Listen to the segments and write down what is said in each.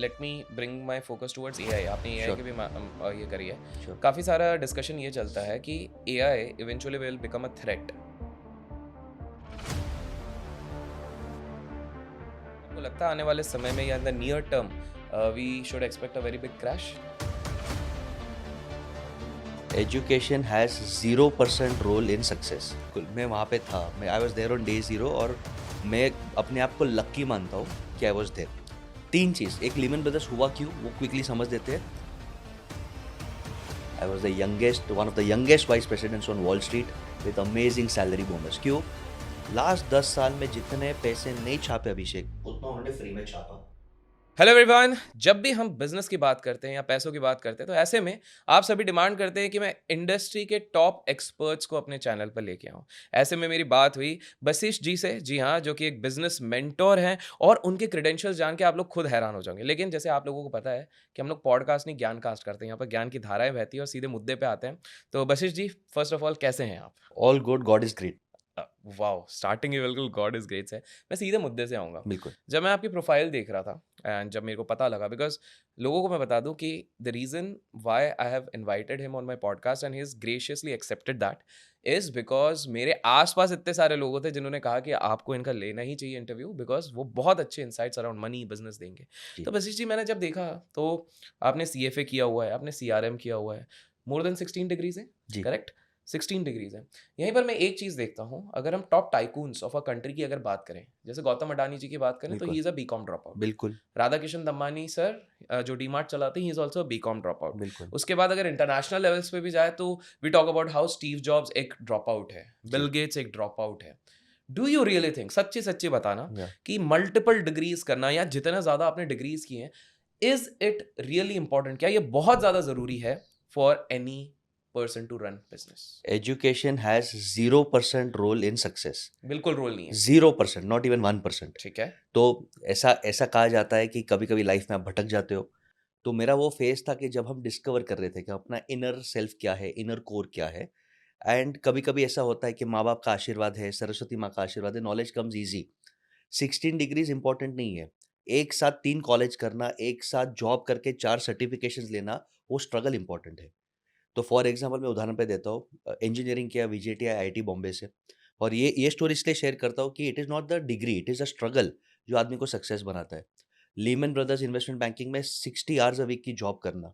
Let me bring my focus towards AI. आपने AI की Sure, भी ये करी है। sure. काफ़ी सारा डिस्कशन ये चलता है कि AI eventually will become a threat. आपको लगता है आने वाले समय में या in the near term we should expect a very big crash? Education has 0% role in success. मैं वहाँ पे था, मैं I was there on day 0 और मैं अपने आप को लकी मानता हूँ कि आई वाज़ देयर। 3 चीज़, एक लीमन ब्रदर्स हुआ क्यों, वो क्विकली समझ देते हैं। I was the youngest one of the youngest vice presidents on Wall Street with amazing salary bonus. क्यों? लास्ट 10 साल में जितने पैसे नहीं छापे अभिषेक, उतना उन्होंने फ्री में छापा। Hello everyone. जब भी हम बिजनेस की बात करते हैं या पैसों की बात करते हैं तो ऐसे में आप सभी डिमांड करते हैं कि मैं इंडस्ट्री के टॉप एक्सपर्ट्स को अपने चैनल पर लेके आऊं। ऐसे में मेरी बात हुई बशिश जी से। जी हाँ, जो कि एक बिजनेस मेंटोर हैं और उनके क्रेडेंशियल्स जान के आप लोग खुद हैरान हो जाओगे। लेकिन जैसे आप लोगों को पता है कि हम लोग पॉडकास्ट नहीं ज्ञान कास्ट करते हैं, यहाँ पर ज्ञान की धाराएं बहती है और सीधे मुद्दे पे आते हैं। तो Bashish ji, first of all कैसे हैं आप? All good, God is great. Wow! Starting ही बिल्कुल गॉड इज़ ग्रेट से है। मैं सीधे मुद्दे से आऊँगा। बिल्कुल। जब मैं आपकी प्रोफ़ाइल देख रहा था एंड जब मेरे को पता लगा, बिकॉज़ लोगों को मैं बता दूँ कि the reason why I have invited him on my podcast and he has graciously accepted that is because मेरे आस-पास इतने सारे लोग थे जिन्होंने कहा कि आपको इनका लेना ही चाहिए इंटरव्यू, बिकॉज़ वो बहुत अच्छे इनसाइट्स अराउंड मनी, बिज़नेस देंगे। जी, तो बशीष जी, मैंने जब देखा तो आपने सीएफए किया हुआ है, आपने सीआरएम किया हुआ है। मोर देन 16 डिग्रीज़ हैं, जी, करेक्ट? 16 डिग्रीज़ हैं। यहीं पर मैं एक चीज़ देखता हूँ, अगर हम top tycoons of a country की अगर बात करें, जैसे गौतम अडानी जी की बात करें तो ही बिल्कुल, इज़ अ बीकॉम ड्रॉपआउट। बिल्कुल, राधाकिशन दम्मानी सर जो डीमार्ट चलाते हैं, he is also a BCom dropout. बिल्कुल। उसके बाद अगर इंटरनेशनल लेवल्स पे भी जाए तो we talk about how Steve Jobs एक ड्रॉपआउट है, बिल जी, गेट्स एक ड्रॉपआउट है। डू यू रियली थिंक, सच्ची-सच्ची बताना, या कि मल्टीपल डिग्रीज़ करना या जितना ज़्यादा आपने डिग्रीज़ की हैं, इज़ इट रियली इम्पोर्टेंट? क्या ये बहुत ज़्यादा ज़रूरी है for any person to run business? Education has 0% role in success. बिल्कुल रोल नहीं है। 0%, नॉट इवन 1%। ठीक है। तो ऐसा ऐसा कहा जाता है कि कभी-कभी लाइफ में आप भटक जाते हो। तो मेरा वो फेज़ था कि जब हम डिस्कवर कर रहे थे कि अपना इनर सेल्फ क्या है, इनर कोर क्या है। एंड कभी-कभी ऐसा होता है कि माँ-बाप का आशीर्वाद है, सरस्वती माँ का आशीर्वाद है, knowledge comes easy. 16 degrees important नहीं है। एक साथ 3 कॉलेज करना, एक साथ जॉब करके 4 सर्टिफ़िकेशंस लेना, वो स्ट्रगल इम्पोर्टेंट है। तो फॉर एग्ज़ाम्पल मैं उदाहरण पे देता हूँ, इंजीनियरिंग किया वीजेटीआई आईआईटी बॉम्बे से। और ये स्टोरी इसलिए शेयर करता हूँ कि it is not the degree, it is a struggle जो आदमी को सक्सेस बनाता है। लीमन ब्रदर्स इन्वेस्टमेंट बैंकिंग में 60 आवर्स अ वीक की जॉब करना,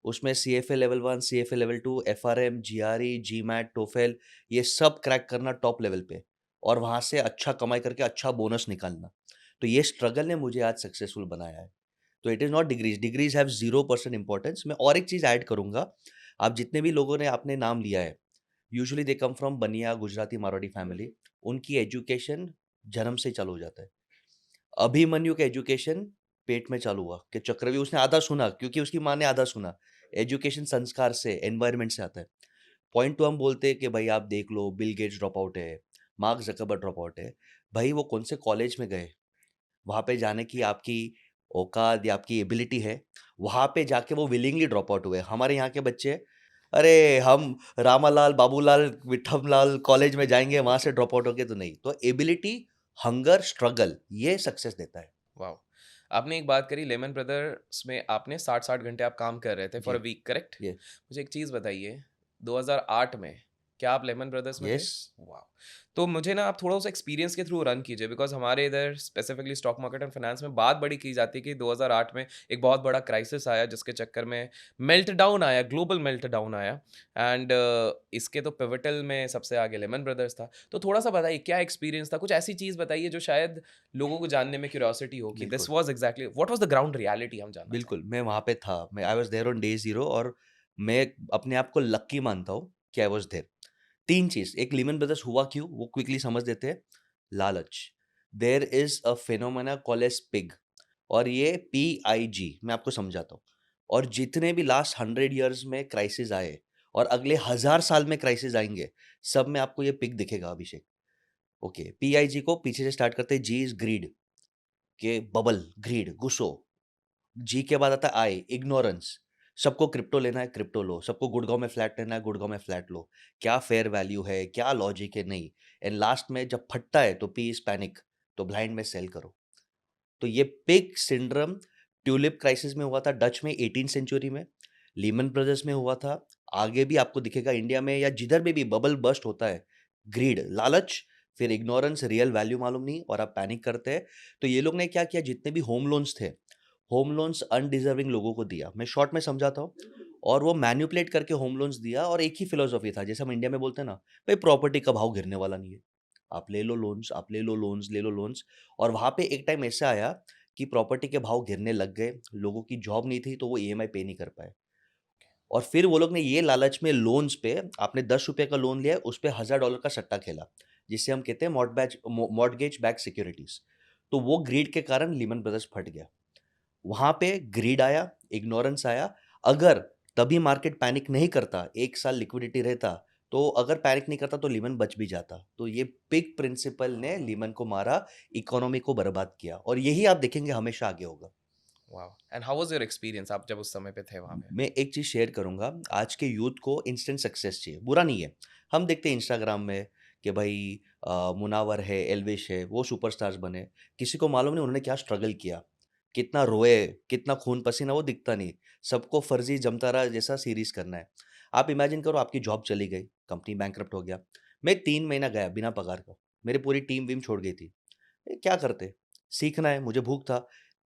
उसमें CFA level 1, CFA level 2, FRM, GRE, GMAT, TOEFL, ये सब क्रैक करना टॉप लेवल पे और वहाँ से अच्छा कमाई करके अच्छा बोनस निकालना। तो ये स्ट्रगल ने मुझे आज सक्सेसफुल बनाया है। तो it is not degrees, degrees have 0% importance. मैं और एक चीज़ ऐड करूँगा, आप जितने भी लोगों ने आपने नाम लिया है, यूजुअली दे कम फ्रॉम बनिया, गुजराती, मारवाड़ी फैमिली। उनकी एजुकेशन जन्म से ही चालू हो जाता है। अभिमन्यु का एजुकेशन पेट में चालू हुआ कि चक्रव्यूह उसने आधा सुना क्योंकि उसकी माँ ने आधा सुना। एजुकेशन संस्कार से, एनवायरनमेंट से आता है। पॉइंट 2 हम बोलते हैं कि भाई आप देख लो बिल गेट्स ड्रॉप आउट है, मार्क ज़करबर्ग ड्रॉप आउट है। भाई वो कौन से कॉलेज में गए? वहाँ पे जाने की आपकी औकात या आपकी एबिलिटी है, वहाँ पे जाके वो विलिंगली ड्रॉप आउट हुए। हमारे यहाँ के बच्चे, अरे हम रामालाल, बाबूलाल, विठमलाल कॉलेज में जाएँगे, वहाँ से ड्रॉप आउट होंगे तो नहीं। तो एबिलिटी, हंगर, स्ट्रगल ये सक्सेस देता है। वाओ! आपने एक बात करी लेमन ब्रदर्स में आपने 60-60 घंटे आप काम कर रहे थे फॉर जी, अ वीक, करेक्ट? ये मुझे एक चीज़ बताइए, 2008 में क्या आप लेमन ब्रदर्स में थे? Yes, wow! तो मुझे ना आप थोड़ा-सा एक्सपीरियंस के थ्रू रन कीजिए, बिकॉज़ हमारे इधर specifically stock market and finance में बात बड़ी की जाती है कि 2008 में एक बहुत बड़ा क्राइसिस आया जिसके चक्कर में मेल्टडाउन आया, ग्लोबल मेल्टडाउन आया एंड इसके तो पिवटल में सबसे आगे लेमन ब्रदर्स था। तो थोड़ा-सा बताइए क्या एक्सपीरियंस था? कुछ ऐसी चीज़ बताइए जो शायद लोगों को जानने में क्यूरियोसिटी हो कि दिस बिल्कुल, was exactly what was the ground reality, हम जानना बिल्कुल, चाहेंगे। मैं वहाँ पे था। मैं I was there on day 0 और मैं अपने आप को लकी मानता हूँ कि आई वाज़ देयर। 3 चीज़, एक लीमन ब्रदर्स हुआ क्यों? वो क्विकली समझ देते हैं, लालच। There is a phenomena called as pig और ये PIG मैं आपको समझाता हूँ। और जितने भी लास्ट 100 इयर्स में क्राइसिस आए और अगले 1000 साल में क्राइसिस आएँगे, सब में आपको ये पिग दिखेगा अभिषेक। ओके, PIG को पीछे से स्टार्ट करते हैं, G इज़ ग्रीड, के बबल, ग्रीड, गुस्सो। जी के बाद आता है आई, इग्नोरेंस। सबको क्रिप्टो लेना है, क्रिप्टो लो। सबको गुड़गाँव में फ्लैट लेना है, गुड़गाँव में फ्लैट लो। क्या फेयर वैल्यू है, क्या लॉजिक है, नहीं। एंड लास्ट में जब फटता है तो पी इज़ पैनिक, तो ब्लाइंड में सेल करो। तो ये पिग सिंड्रोम ट्यूलिप क्राइसिस में हुआ था डच में 18 सेंचुरी में, लीमन ब्रदर्स में हुआ था, आगे भी आपको दिखेगा इंडिया में या जिधर भी बबल बर्स्ट होता है, ग्रीड, लालच, फिर इग्नोरेंस, रियल वैल्यू मालूम नहीं और आप पैनिक करते हैं। तो ये लोग ने क्या किया, जितने भी होम लोन्स थे, होम लोन्स अनडिजर्विंग लोगों को दिया। मैं शॉर्ट में समझाता हूँ। और वो मैनिपुलेट करके होम लोन्स दिया और एक ही फिलॉसफी था, जैसे हम इंडिया में बोलते हैं ना, भाई प्रॉपर्टी का भाव गिरने वाला नहीं है, आप ले लो लोन्स, आप ले लो लोन्स, ले लो लोन्स। और वहाँ पे एक टाइम ऐसा आया कि प्रॉपर्टी के भाव गिरने लग गए, लोगों की जॉब नहीं थी तो वो ईएमआई पे नहीं कर पाए। और फिर वो लोग ने ये लालच में लोन्स पे, आपने ₹10 का लोन लिया है, उस पे $1000 का सट्टा खेला, जिसे हम कहते हैं मॉर्टगेज बैक सिक्योरिटीज। तो वो ग्रीड के कारण लीमन ब्रदर्स फट गया। वहां पे ग्रीड आया, इग्नोरेंस आया। अगर तभी मार्केट पैनिक नहीं करता, 1 साल लिक्विडिटी रहता, तो अगर पैनिक नहीं करता तो लीमन बच भी जाता। तो ये बिग प्रिंसिपल ने लीमन को मारा, इकोनॉमी को बर्बाद किया, और यही आप देखेंगे हमेशा आगे होगा। Wow! And how was your experience आप जब उस समय पे थे वहाँ पे? मैं एक चीज़ शेयर करूँगा, आज के यूथ को इंस्टेंट सक्सेस चाहिए, बुरा नहीं है। हम देखते हैं इंस्टाग्राम में कि भाई मुनावर है, एल्विश है, वो सुपरस्टार्स बने। किसी को मालूम नहीं उन्होंने क्या स्ट्रगल किया, कितना रोए, कितना खून-पसीना, वो दिखता नहीं। सबको फर्ज़ी जमता रहा जैसा सीरीज़ करना है। आप इमेजिन करो आपकी जॉब चली गई, कंपनी बैंकरप्ट हो गया। मैं 3 महीना गया बिना पगार का, मेरी पूरी टीम-वीम छोड़ गई थी। क्या करते? सीखना है, मुझे भूख था।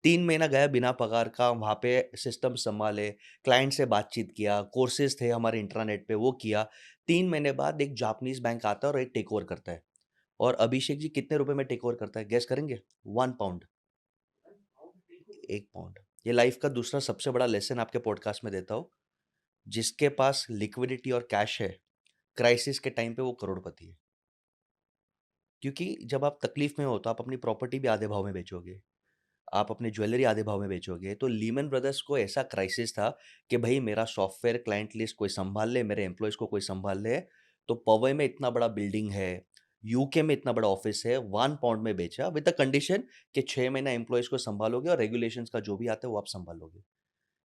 3 महीना गया बिना पगार का, वहाँ पे सिस्टम सँभाले, क्लाइंट से बातचीत किया, कोर्सेज़ थे हमारे इंट्रानेट पे वो किया। 3 महीने बाद एक जापानीज़ बैंक आता है और एक टेक ओवर करता है। और अभिषेक जी कितने रुपए में टेक ओवर करता है, गेस करेंगे? 1 पाउंड, 1 पाउंड। ये लाइफ़ का दूसरा सबसे बड़ा लेसन आपके पॉडकास्ट में देता हूँ। जिसके पास लिक्विडिटी और कैश है, क्राइसिस के टाइम पे वो करोड़पति है। क्योंकि जब आप तकलीफ़ में हो तो आप अपनी प्रॉपर्टी भी आधे भाव में बेचोगे। आप अपनी ज्वेलरी आधे भाव में बेचोगे। तो लीमन ब्रदर्स को ऐसा क्राइसिस था कि भई मेरा सॉफ्टवेयर क्लाइंट लिस्ट कोई सँभाल ले, मेरे एम्प्लॉइज़ को कोई सँभाल ले। तो पवई में इतना बड़ा बिल्डिंग है, यूके में इतना बड़ा ऑफ़िस है, 1 पाउंड में बेचा विद द कंडीशन कि 6 महीना एम्प्लॉइज़ को सँभालोगे और रेगुलेशंस का जो भी आता है वो आप सँभालोगे।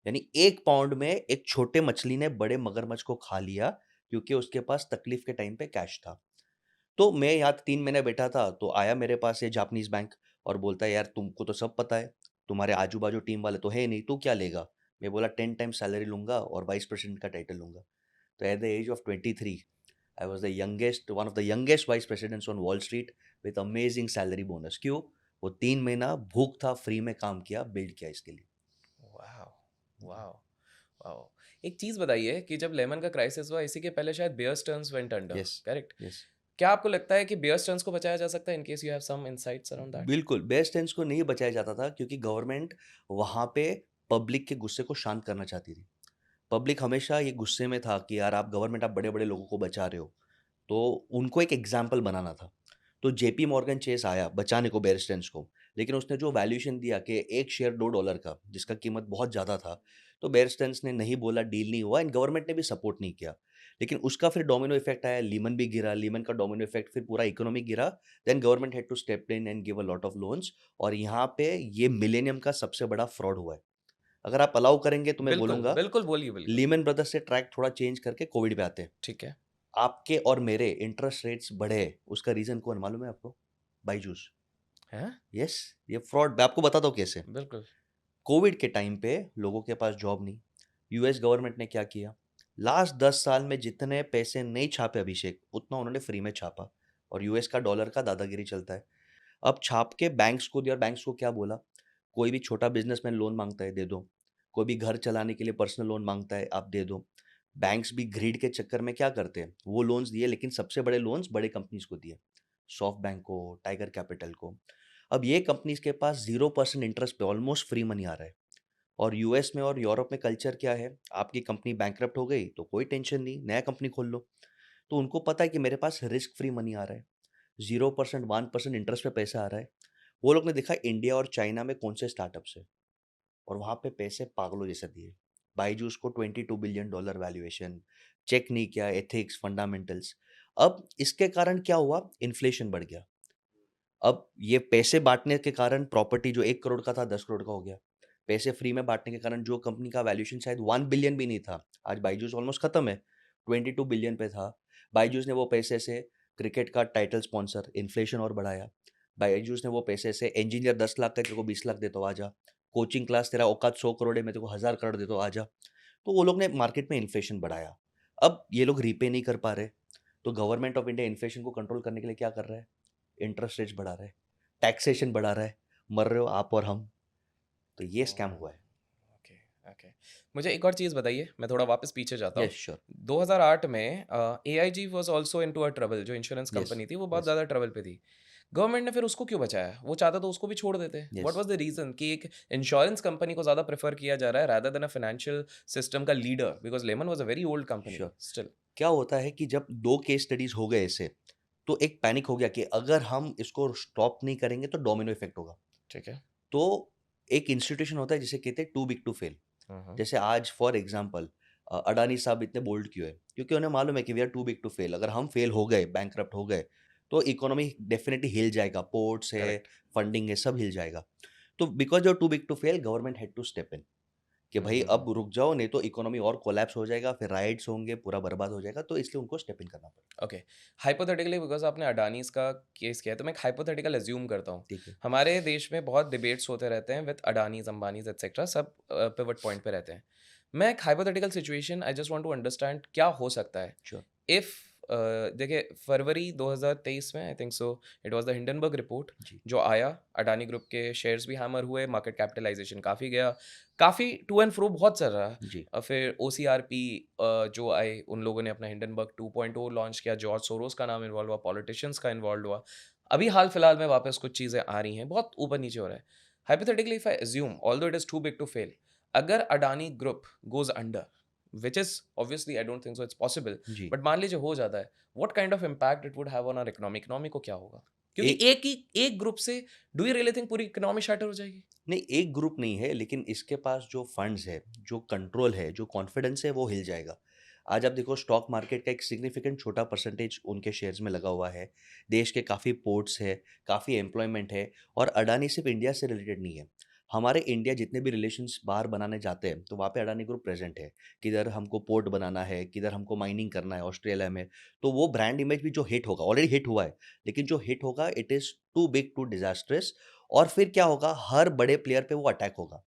यानी 1 पाउंड में एक छोटे मछली ने बड़े मगरमच्छ को खा लिया, क्योंकि उसके पास तकलीफ़ के टाइम पे कैश था। तो मैं यहाँ 3 महीने बैठा था, तो आया मेरे पास ये जापानीज़ बैंक और बोलता है, "यार तुमको तो सब पता है, तुम्हारे आजू-बाजू टीम वाले तो है नहीं, तू क्या लेगा?" मैं बोला, "10 टाइम्स सैलरी लूँगा और वाइस प्रेज़िडेंट का टाइटल लूँगा।" तो at the age of 23 I was the youngest one of the youngest vice presidents on Wall Street with amazing salary bonus. क्यों? वो 3 महीना भूख था, फ्री में काम किया, बिल्ड किया इसके लिए। वाओ! वाओ! वाओ! एक चीज़ बताइए कि जब लेमन का क्राइसिस हुआ इसी के पहले शायद Bear Stearns went under, yes, correct? Yes. क्या आपको लगता है कि बेयर स्टर्न्स को बचाया जा सकता है in case you have some insights around that? बिल्कुल, बेस्ट टाइम्स को नहीं बचाया जाता था, क्योंकि गवर्नमेंट वहाँ पे पब्लिक के गुस्से को शांत करना चाहती थी। पब्लिक हमेशा ये गुस्से में था कि यार आप गवर्नमेंट, आप बड़े-बड़े लोगों को बचा रहे हो। तो उनको एक एग्ज़ाम्पल बनाना था। तो जेपी मॉर्गन चेस आया बचाने को बेयर स्टेर्न्स को, लेकिन उसने जो वैल्यूएशन दिया कि 1 शेयर $2 का, जिसका कीमत बहुत ज़्यादा था, तो बेयर स्टेर्न्स ने नहीं बोला, डील नहीं हुआ, एंड गवर्नमेंट ने भी सपोर्ट नहीं किया। लेकिन उसका फिर डोमिनो इफ़ेक्ट आया, लीमन भी गिरा, लीमन का डोमिनो इफ़ेक्ट, फिर पूरा इकोनॉमी गिरा, then government had to step in and give a lot of loans. और यहाँ पे ये मिलेनियम का सबसे बड़ा फ्रॉड हुआ है। अगर आप अलाउ करेंगे तो मैं बिल्कुल, बोलूँगा, बिल्कुल बोलिए, बिल्कुल। लीमन ब्रदर्स से ट्रैक थोड़ा चेंज करके कोविड पे आते हैं। ठीक है। आपके और मेरे इंटरेस्ट रेट्स बढ़े, उसका रीज़न कौन मालूम है आपको? बायजूस। हैं? यस, ये फ्रॉड, मैं आपको बताता हूँ कैसे। बिल्कुल। कोविड के टाइम पे लोगों के पास जॉब नहीं, यूएस गवर्नमेंट ने क्या किया? लास्ट 10 साल में जितने पैसे नहीं छापे अभिषेक, उतना उन्होंने फ्री में छापा, और यूएस का डॉलर का दादागिरी चलता है। अब छाप के बैंक्स को दिया, और बैंक्स को क्या बोला? कोई भी छोटा बिज़नेसमैन लोन माँगता है, दे दो। कोई भी घर चलाने के लिए पर्सनल लोन माँगता है, आप दे दो। बैंक्स भी ग्रीड के चक्कर में क्या करते हैं? वो लोन्स दिए, लेकिन सबसे बड़े लोन्स बड़े कंपनीज़ को दिए। सॉफ्ट बैंक को, टाइगर कैपिटल को। अब ये कंपनीज़ के पास 0% इंटरेस्ट पे ऑलमोस्ट फ्री मनी आ रहा है। और यूएस में और यूरोप में कल्चर क्या है? आपकी कंपनी बैंकरप्ट हो गई तो कोई टेंशन नहीं, नया कंपनी खोल लो। तो उनको पता है कि मेरे पास रिस्क फ्री मनी आ रहा है। 0% 1% इंटरेस्ट पे पैसा आ रहा है। वो लोग ने देखा इंडिया और चाइना में कौन से स्टार्टअप्स है, और वहाँ पे पैसे पागलों जैसे दिए। बायजूस को $22 बिलियन वैल्यूएशन, चेक नहीं किया, एथिक्स, फंडामेंटल्स। अब इसके कारण क्या हुआ? इन्फ्लेशन बढ़ गया। अब ये पैसे बाँटने के कारण प्रॉपर्टी जो 1 करोड़ का था 10 करोड़ का हो गया। पैसे फ्री में बाँटने के कारण जो कंपनी का वैल्यूएशन शायद 1 बिलियन भी नहीं था, आज बायजूस ऑलमोस्ट खत्म है, 22 बिलियन पे था। बायजूस ने वो पैसे से क्रिकेट का टाइटल स्पॉन्सर, इन्फ्लेशन और बढ़ाया। बायजूस ने वो पैसे से इंजीनियर 10 लाख का तेरे को 20 लाख देता हूँ, आ जा। कोचिंग क्लास तेरा औकात 100 करोड़ है, मैं तेरे को 1000 करोड़ देता हूँ, आ जा। तो वो लोग ने मार्केट में इन्फ्लेशन बढ़ाया। अब ये लोग रीपे नहीं कर पा रहे, तो गवर्नमेंट ऑफ इंडिया इन्फ्लेशन को कंट्रोल करने के लिए क्या कर रहा है? इंटरेस्ट रेट्स बढ़ा रहा है, टैक्सेशन बढ़ा रहा है, मर रहे हो आप और हम। तो ये स्कैम ओह! हुआ है। Okay, okay. मुझे एक और चीज़ बताइए, मैं थोड़ा वापस पीछे जाता यस, हूँ। श्योर। 2008 में AIG was also into a trouble, जो इंश्योरेंस यस, कंपनी थी, वो बहुत यस, ज़्यादा ट्रबल पे थी। गवर्नमेंट ने फिर उसको क्यों बचाया? वो चाहता तो उसको भी छोड़ देते। What yes, was the reason कि एक इंश्योरेंस कंपनी को ज़्यादा प्रेफ़र किया जा रहा है rather than a financial system का leader, because Lehman was a very old company sure. Still. क्या होता है कि जब 2 केस स्टडीज़ हो गए ऐसे, तो एक पैनिक हो गया कि अगर हम इसको स्टॉप नहीं करेंगे तो डोमिनो इफ़ेक्ट होगा। ठीक है। तो एक इंस्टीट्यूशन होता है जिसे कहते हैं टू बिग टू फेल। हुँ, हुँ। जैसे आज फॉर एग्ज़ाम्पल अडानी साहब इतने बोल्ड क्यों हैं? क्योंकि उन्हें मालूम है कि we are too big to fail. अगर हम फेल हो गए, बैंकरप्ट हो गए, तो इकोनॉमी डेफ़िनिटली हिल जाएगा। पोर्ट्स है, करेक्ट। फंडिंग है, सब हिल जाएगा। तो because you are too big to fail, government had to step in कि हुँ, भई हुँ, अब हुँ। रुक जाओ, नहीं तो इकोनॉमी और कोलैप्स हो जाएगा, फिर राइट्स होंगे, पूरा बर्बाद हो जाएगा। तो इसलिए उनको स्टेप इन करना पड़ा। ओके। हाइपोथेटिकली बिकॉज़ आपने अडानीज़ का केस किया है, तो मैं एक हाइपोथेटिकल अज़्यूम करता हूँ। ठीक है। हमारे देश में बहुत डिबेट्स होते रहते हैं विद अडानीज़, अंबानीज़ एटसेट्रा, सब पिवट पॉइंट पे रहते हैं। मैं एक hypothetical situation I just want to understand क्या हो सकता है श्योर। इफ देखिए फरवरी 2023 में I think so it was the Hindenburg report जी, जो आया, अडानी ग्रुप के शेयर्स भी हैमर हुए, मार्केट कैपिटलाइज़ेशन काफ़ी गया, काफ़ी टू एंड फ्रो बहुत चल रहा। जी, फिर ओसीआरपी जो आए, उन लोगों ने अपना हिंडनबर्ग 2.0 लॉन्च किया, जॉर्ज सोरोस का नाम इन्वॉल्व हुआ, पॉलिटिशियंस का इन्वॉल्व हुआ। अभी हाल-फिलहाल में वापस कुछ चीज़ें आ रही हैं, बहुत ऊपर-नीचे हो रहा है। Hypothetically if I assume although it is too big to fail, अगर Adani group goes under, which is obviously I don't think so it's possible, जी। बट मान लीजिए हो जाता है, what kind of impact it would have on our economy? Economy को क्या होगा? क्योंकि एक एक ग्रुप से डू यू रियली थिंक पूरी इकोनॉमी शटर हो जाएगी? नहीं, एक ग्रुप नहीं है, लेकिन इसके पास जो फंड्स है, जो कंट्रोल है, जो कॉन्फिडेंस है, वो हिल जाएगा। आज आप देखो स्टॉक मार्केट का एक सिग्निफिकेंट छोटा परसेंटेज उनके शेयर्स में लगा हुआ है। देश के काफ़ी पोर्ट्स है, काफ़ी एम्प्लॉयमेंट है और अडानी सिर्फ इंडिया से रिलेटेड नहीं है। हमारे इंडिया जितने भी रिलेशंस बाहर बनाने जाते हैं, तो वहाँ पे अडानी ग्रुप प्रेज़ेंट है। किधर हमको पोर्ट बनाना है, किधर हमको माइनिंग करना है ऑस्ट्रेलिया में, तो वो ब्रांड इमेज भी जो हिट होगा, ऑलरेडी हिट हुआ है, लेकिन जो हिट होगा it is too big too disastrous और फिर क्या होगा, हर बड़े प्लेयर पे वो अटैक होगा।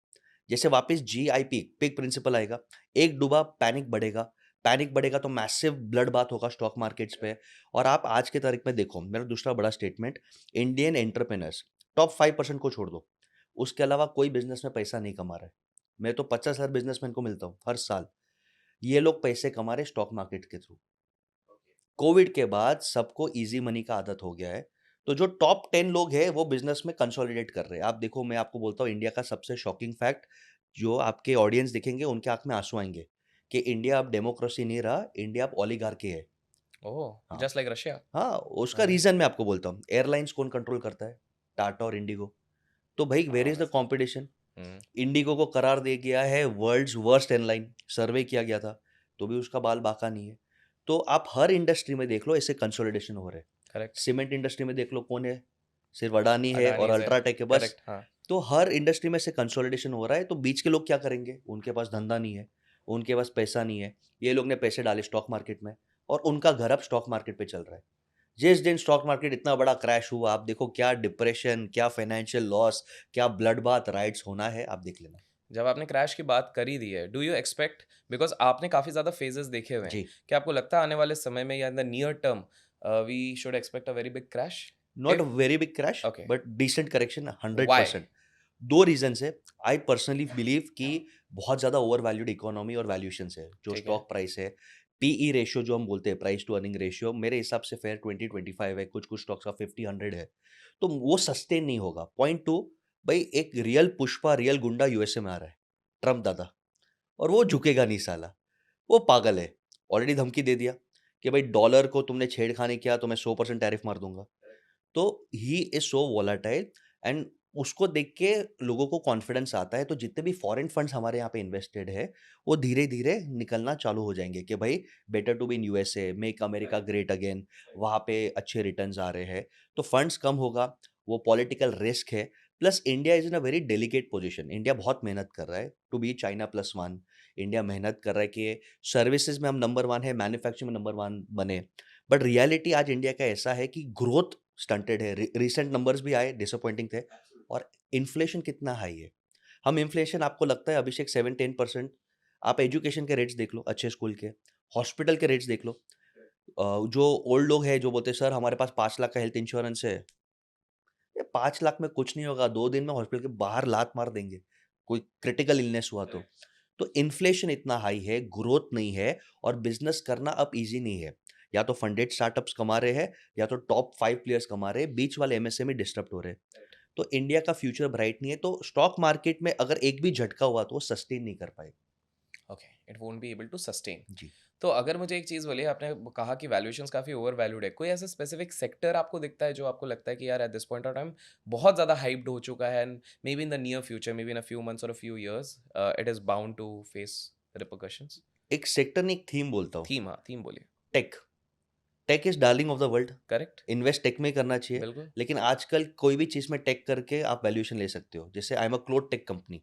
जैसे वापस जीआईपी पिग प्रिंसिपल आएगा, एक डूबा पैनिक बढ़ेगा तो मैसिव ब्लड बाथ होगा स्टॉक मार्केट्स पे। और आप आज की तारीख में देखो, मेरा दूसरा बड़ा स्टेटमेंट, इंडियन एंटरप्रेन्योर्स टॉप 5% को छोड़ दो, उसके अलावा कोई बिज़नेस में पैसा नहीं कमा रहा है। मैं तो 50,000 बिज़नेसमैन को मिलता हूँ हर साल, ये लोग पैसे कमा रहे हैं स्टॉक मार्केट के थ्रू। कोविड के बाद सबको ईज़ी मनी का आदत हो गया है, तो जो टॉप 10 लोग हैं वो बिज़नेस में कंसोलिडेट कर रहे हैं। आप देखो, मैं आपको बोलता हूँ इंडिया का सबसे शॉकिंग फैक्ट, जो आपके ऑडियंस देखेंगे उनके आँख में आँसू आएँगे, कि इंडिया अब डेमोक्रेसी नहीं रहा, इंडिया अब ओलिगार्की है। ओह! हाँ, जस्ट लाइक रशिया? हाँ, उसका हाँ, रीज़न मैं आपको बोलता हूँ। एयरलाइन्स कौन कंट्रोल करता है? टाटा और इंडिगो। तो भई वेयर हाँ, इज़ द वैसे कॉम्पिटिशन? हुँ, इंडिगो को करार दे गया है वर्ल्ड्स वर्स्ट एयरलाइन, सर्वे किया गया था, तो भी उसका बाल बाका नहीं है। तो आप हर इंडस्ट्री में देख लो ऐसे कंसोलिडेशन हो रहे हैं। करेक्ट। सीमेंट इंडस्ट्री में देख लो कौन है? सिर्फ अडानी है और अडानीज़ है, अल्ट्राटेक है बस। करेक्ट, हाँ। तो हर इंडस्ट्री में से कंसोलिडेशन हो रहा है, तो बीच के लोग क्या करेंगे? उनके पास धंधा नहीं है, उनके पास पैसा नहीं है। ये लोग ने पैसे डाले स्टॉक मार्केट में और उनका घर अब स्टॉक मार्केट पे चल रहा है। जिस दिन स्टॉक मार्केट इतना बड़ा क्रैश हुआ, आप देखो क्या डिप्रेशन, क्या फाइनेंशियल लॉस, क्या ब्लड बाथ राइट्स होना है, आप देख लेना। जब आपने क्रैश की बात कर ही दी है, डू यू एक्सपेक्ट, बिकॉज़ आपने काफ़ी ज़्यादा फेजेज़ देखे हुए हैं, जी। क्या आपको लगता है आने वाले समय में या in the near term we should expect a very big crash? Not a if very big crash okay, but decent correction why? 100%। 2 reasons है। आई पर्सनली बिलीव कि बहुत ज़्यादा ओवर वैल्यूड इकोनॉमी और वैल्यूएशंस है। जो ठीक है, स्टॉक प्राइस है, पीई रेशियो जो हम बोलते हैं, प्राइस टू अर्निंग रेशियो, मेरे हिसाब से फेयर 20-25 है, कुछ-कुछ स्टॉक्स का 50-100 है। तो वो सस्टेन नहीं होगा। पॉइंट 2, भई एक रियल पुष्पा, रियल गुंडा यूएसए में आ रहा है, ट्रम्प दादा, और वो झुकेगा नहीं साला। वो पागल है। ऑलरेडी धमकी दे दिया कि भाई डॉलर को तुमने छेड़खानी किया तो मैं 100% टैरिफ मार दूँगा। तो he is so volatile and उसको देख के लोगों को कॉन्फिडेंस आता है, तो जितने भी फॉरेन फंड्स हमारे यहाँ पे इन्वेस्टेड है, वो धीरे-धीरे निकलना चालू हो जाएँगे कि भाई better to be in USA, make America great again, वहाँ पे अच्छे रिटर्न्स आ रहे हैं। तो फंड्स कम होगा, वो पॉलिटिकल रिस्क है, plus India is in a very delicate position. India बहुत मेहनत कर रहा है to be China plus one. India मेहनत कर रहा है कि सर्विसेज़ में हम नंबर 1 है, मैन्युफैक्चरिंग में नंबर 1 बने। बट रियलिटी आज इंडिया का ऐसा है कि ग्रोथ स्टंटेड है। रीसेंट नंबर्स भी आए, डिसअपॉइंटिंग थे और इन्फ्लेशन कितना हाई है। हम इन्फ्लेशन आपको लगता है अभिषेक 7-10%? आप एजुकेशन के रेट्स देख लो अच्छे स्कूल के, हॉस्पिटल के रेट्स देख लो। जो ओल्ड लोग हैं जो बोलते हैं सर हमारे पास 5 लाख का हेल्थ इंश्योरेंस है। ये 5 लाख में कुछ नहीं होगा, 2 दिन में हॉस्पिटल के बाहर लात मार देंगे, कोई क्रिटिकल इलनेस हुआ तो। तो इन्फ्लेशन इतना हाई है, ग्रोथ नहीं है और बिज़नेस करना अब ईज़ी नहीं है। या तो फंडेड स्टार्टअप्स कमा रहे हैं या तो टॉप 5 प्लेयर्स कमा रहे हैं, बीच वाले एमएसएमई डिस्टर्ब हो रहे हैं। तो इंडिया का फ्यूचर ब्राइट नहीं है, तो स्टॉक मार्केट में अगर एक भी झटका हुआ तो वो सस्टेन नहीं कर पाएगा। Okay, it won't be able to sustain. जी। तो अगर मुझे एक चीज़ बोलिए, आपने कहा कि वैल्यूएशंस काफ़ी ओवर वैल्यूड है, कोई ऐसा स्पेसिफिक सेक्टर आपको दिखता है जो आपको लगता है कि यार at this point of time बहुत ज़्यादा हाइप्ड हो चुका है and maybe in the near future, maybe in a few months और a few years it is bound to face repercussions? एक सेक्टर नहीं, एक थीम बोलता हूँ, थीम, हाँ, थीम बोलिए। Tech. Tech is darling of the world. Correct? Invest tech में ही करना चाहिए, बिल्कुल। लेकिन आजकल कोई भी चीज़ में टेक करके आप वैल्यूएशन ले सकते हो। जैसे I am a cloth tech company,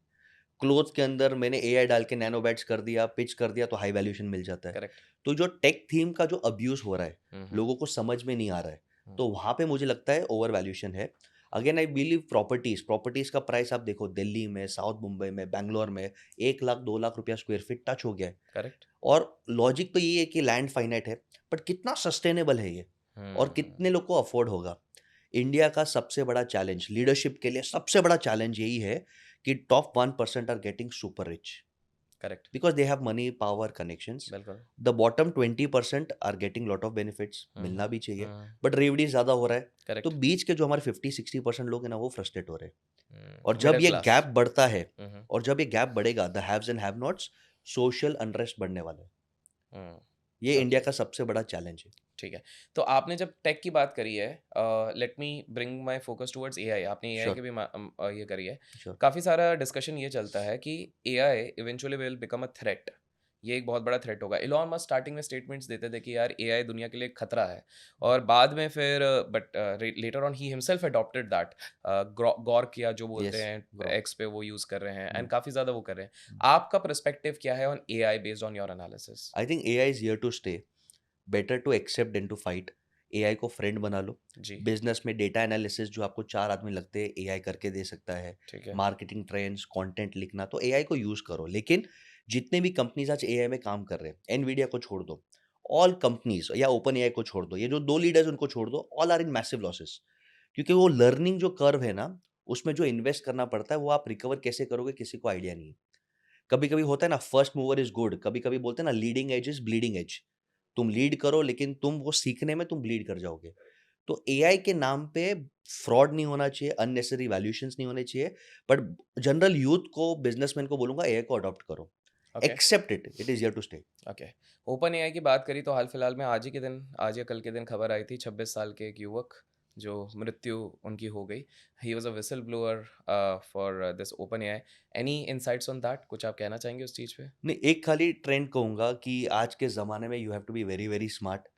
cloth के अंदर मैंने एआई डाल के नैनो बैट्स कर दिया, पिच कर दिया तो हाई वैल्यूएशन मिल जाता है। करेक्ट। तो जो टेक थीम का जो अब्यूज़ हो रहा है, हुँ, हुँ, लोगों को समझ में नहीं आ रहा है, हुँ। तो वहाँ पे मुझे लगता है ओवर वैल्यूएशन है। अगेन आई बिलीव प्रॉपर्टीज़ का प्राइस आप देखो दिल्ली में, साउथ मुंबई में, बैंगलोर में 1 लाख 2 लाख रुपया स्क्वायर फीट टच हो गया है। करेक्ट। और लॉजिक तो ये है कि लैंड फाइनाइट है, बट कितना सस्टेनेबल है ये और कितने हुँ, लोग को अफोर्ड होगा? इंडिया का सबसे बड़ा चैलेंज लीडरशिप के लिए सबसे बड़ा चैलेंज यही है कि top 1% are getting super rich correct. Because they have money power connections. बिल्कुल। The bottom 20% are getting lot of benefits, हुँ, मिलना हुँ, भी चाहिए, हुँ। बट रेवड़ी ज़्यादा हो रहा है। तो करेक्ट। बीच के जो हमारे 50-60% लोग हैं ना वो फ्रस्ट्रेट हो रहे हैं। और जब मिडल ये क्लास। गैप बढ़ता है हुँ, हुँ, और जब ये गैप बढ़ेगा the haves and have nots, social unrest बढ़ने वाला है। हुँ। ये इंडिया ओके। का सबसे बड़ा चैलेंज है। ठीक है। तो आपने जब टेक की बात करी है, let me bring my focus towards AI. आपने एआई की श्योर, भी ये करी है। श्योर। काफ़ी सारा डिस्कशन ये चलता है कि AI eventually will become a threat. ये एक बहुत बड़ा थ्रेट होगा। इलॉन मस्क स्टार्टिंग में स्टेटमेंट्स देते थे कि यार एआई दुनिया के लिए एक खतरा है, और बाद में फिर बट लेटर ऑन ही हिमसेल्फ अडॉप्टेड दैट गॉर्क या जो बोलते यस, हैं ग्रोक। एक्स पे वो यूज़ कर रहे हैं हुँ, एंड काफ़ी ज़्यादा वो कर रहे हैं। हुँ। आपका पर्सपेक्टिव क्या है on AI based on your analysis? I think AI is here to stay. Better to accept than to fight. AI को फ्रेंड बना लो। जी। बिजनेस में डेटा एनालिसिस जो आपको 4 आदमी लगते हैं एआई करके दे सकता है। ठीक है। मार्केटिंग ट्रेंड्स, कंटेंट लिखना, तो एआई को यूज़ करो। लेकिन जितने भी कंपनीज़ आज एआई में काम कर रहे हैं, एनवीडिया को छोड़ दो, ऑल कंपनीज़ या ओपन एआई को छोड़ दो, ये जो 2 लीडर्स उनको छोड़ दो, all are in massive losses. क्योंकि वो लर्निंग जो कर्व है ना, उसमें जो इन्वेस्ट करना पड़ता है, वो आप रिकवर कैसे करोगे किसी को आइडिया नहीं है। कभी-कभी होता है ना फर्स्ट मूवर इज़ गुड, कभी-कभी बोलते हैं ना leading edge is bleeding edge. तुम लीड करो लेकिन तुम वो सीखने में तुम ब्लीड कर जाओगे। तो एआई के नाम पे फ्रॉड नहीं होना चाहिए, अननेसेसरी वैल्यूएशंस नहीं होने चाहिए, बट जनरल यूथ को, बिज़नेसमैन को बोलूँगा एआई को अडॉप्ट करो। Okay. Accept it, it is here to stay. Okay. OpenAI की बात करी तो हाल फिलहाल में आज ही के दिन, आज या कल के दिन खबर आई थी 26 साल के एक युवक जो मृत्यु उनकी हो गई। He was a whistle blower for this open AI. Any insights on that? कुछ आप कहना चाहेंगे उस चीज़ पे? नहीं, एक खाली ट्रेंड कहूँगा कि आज के ज़माने में you have to be very, very smart.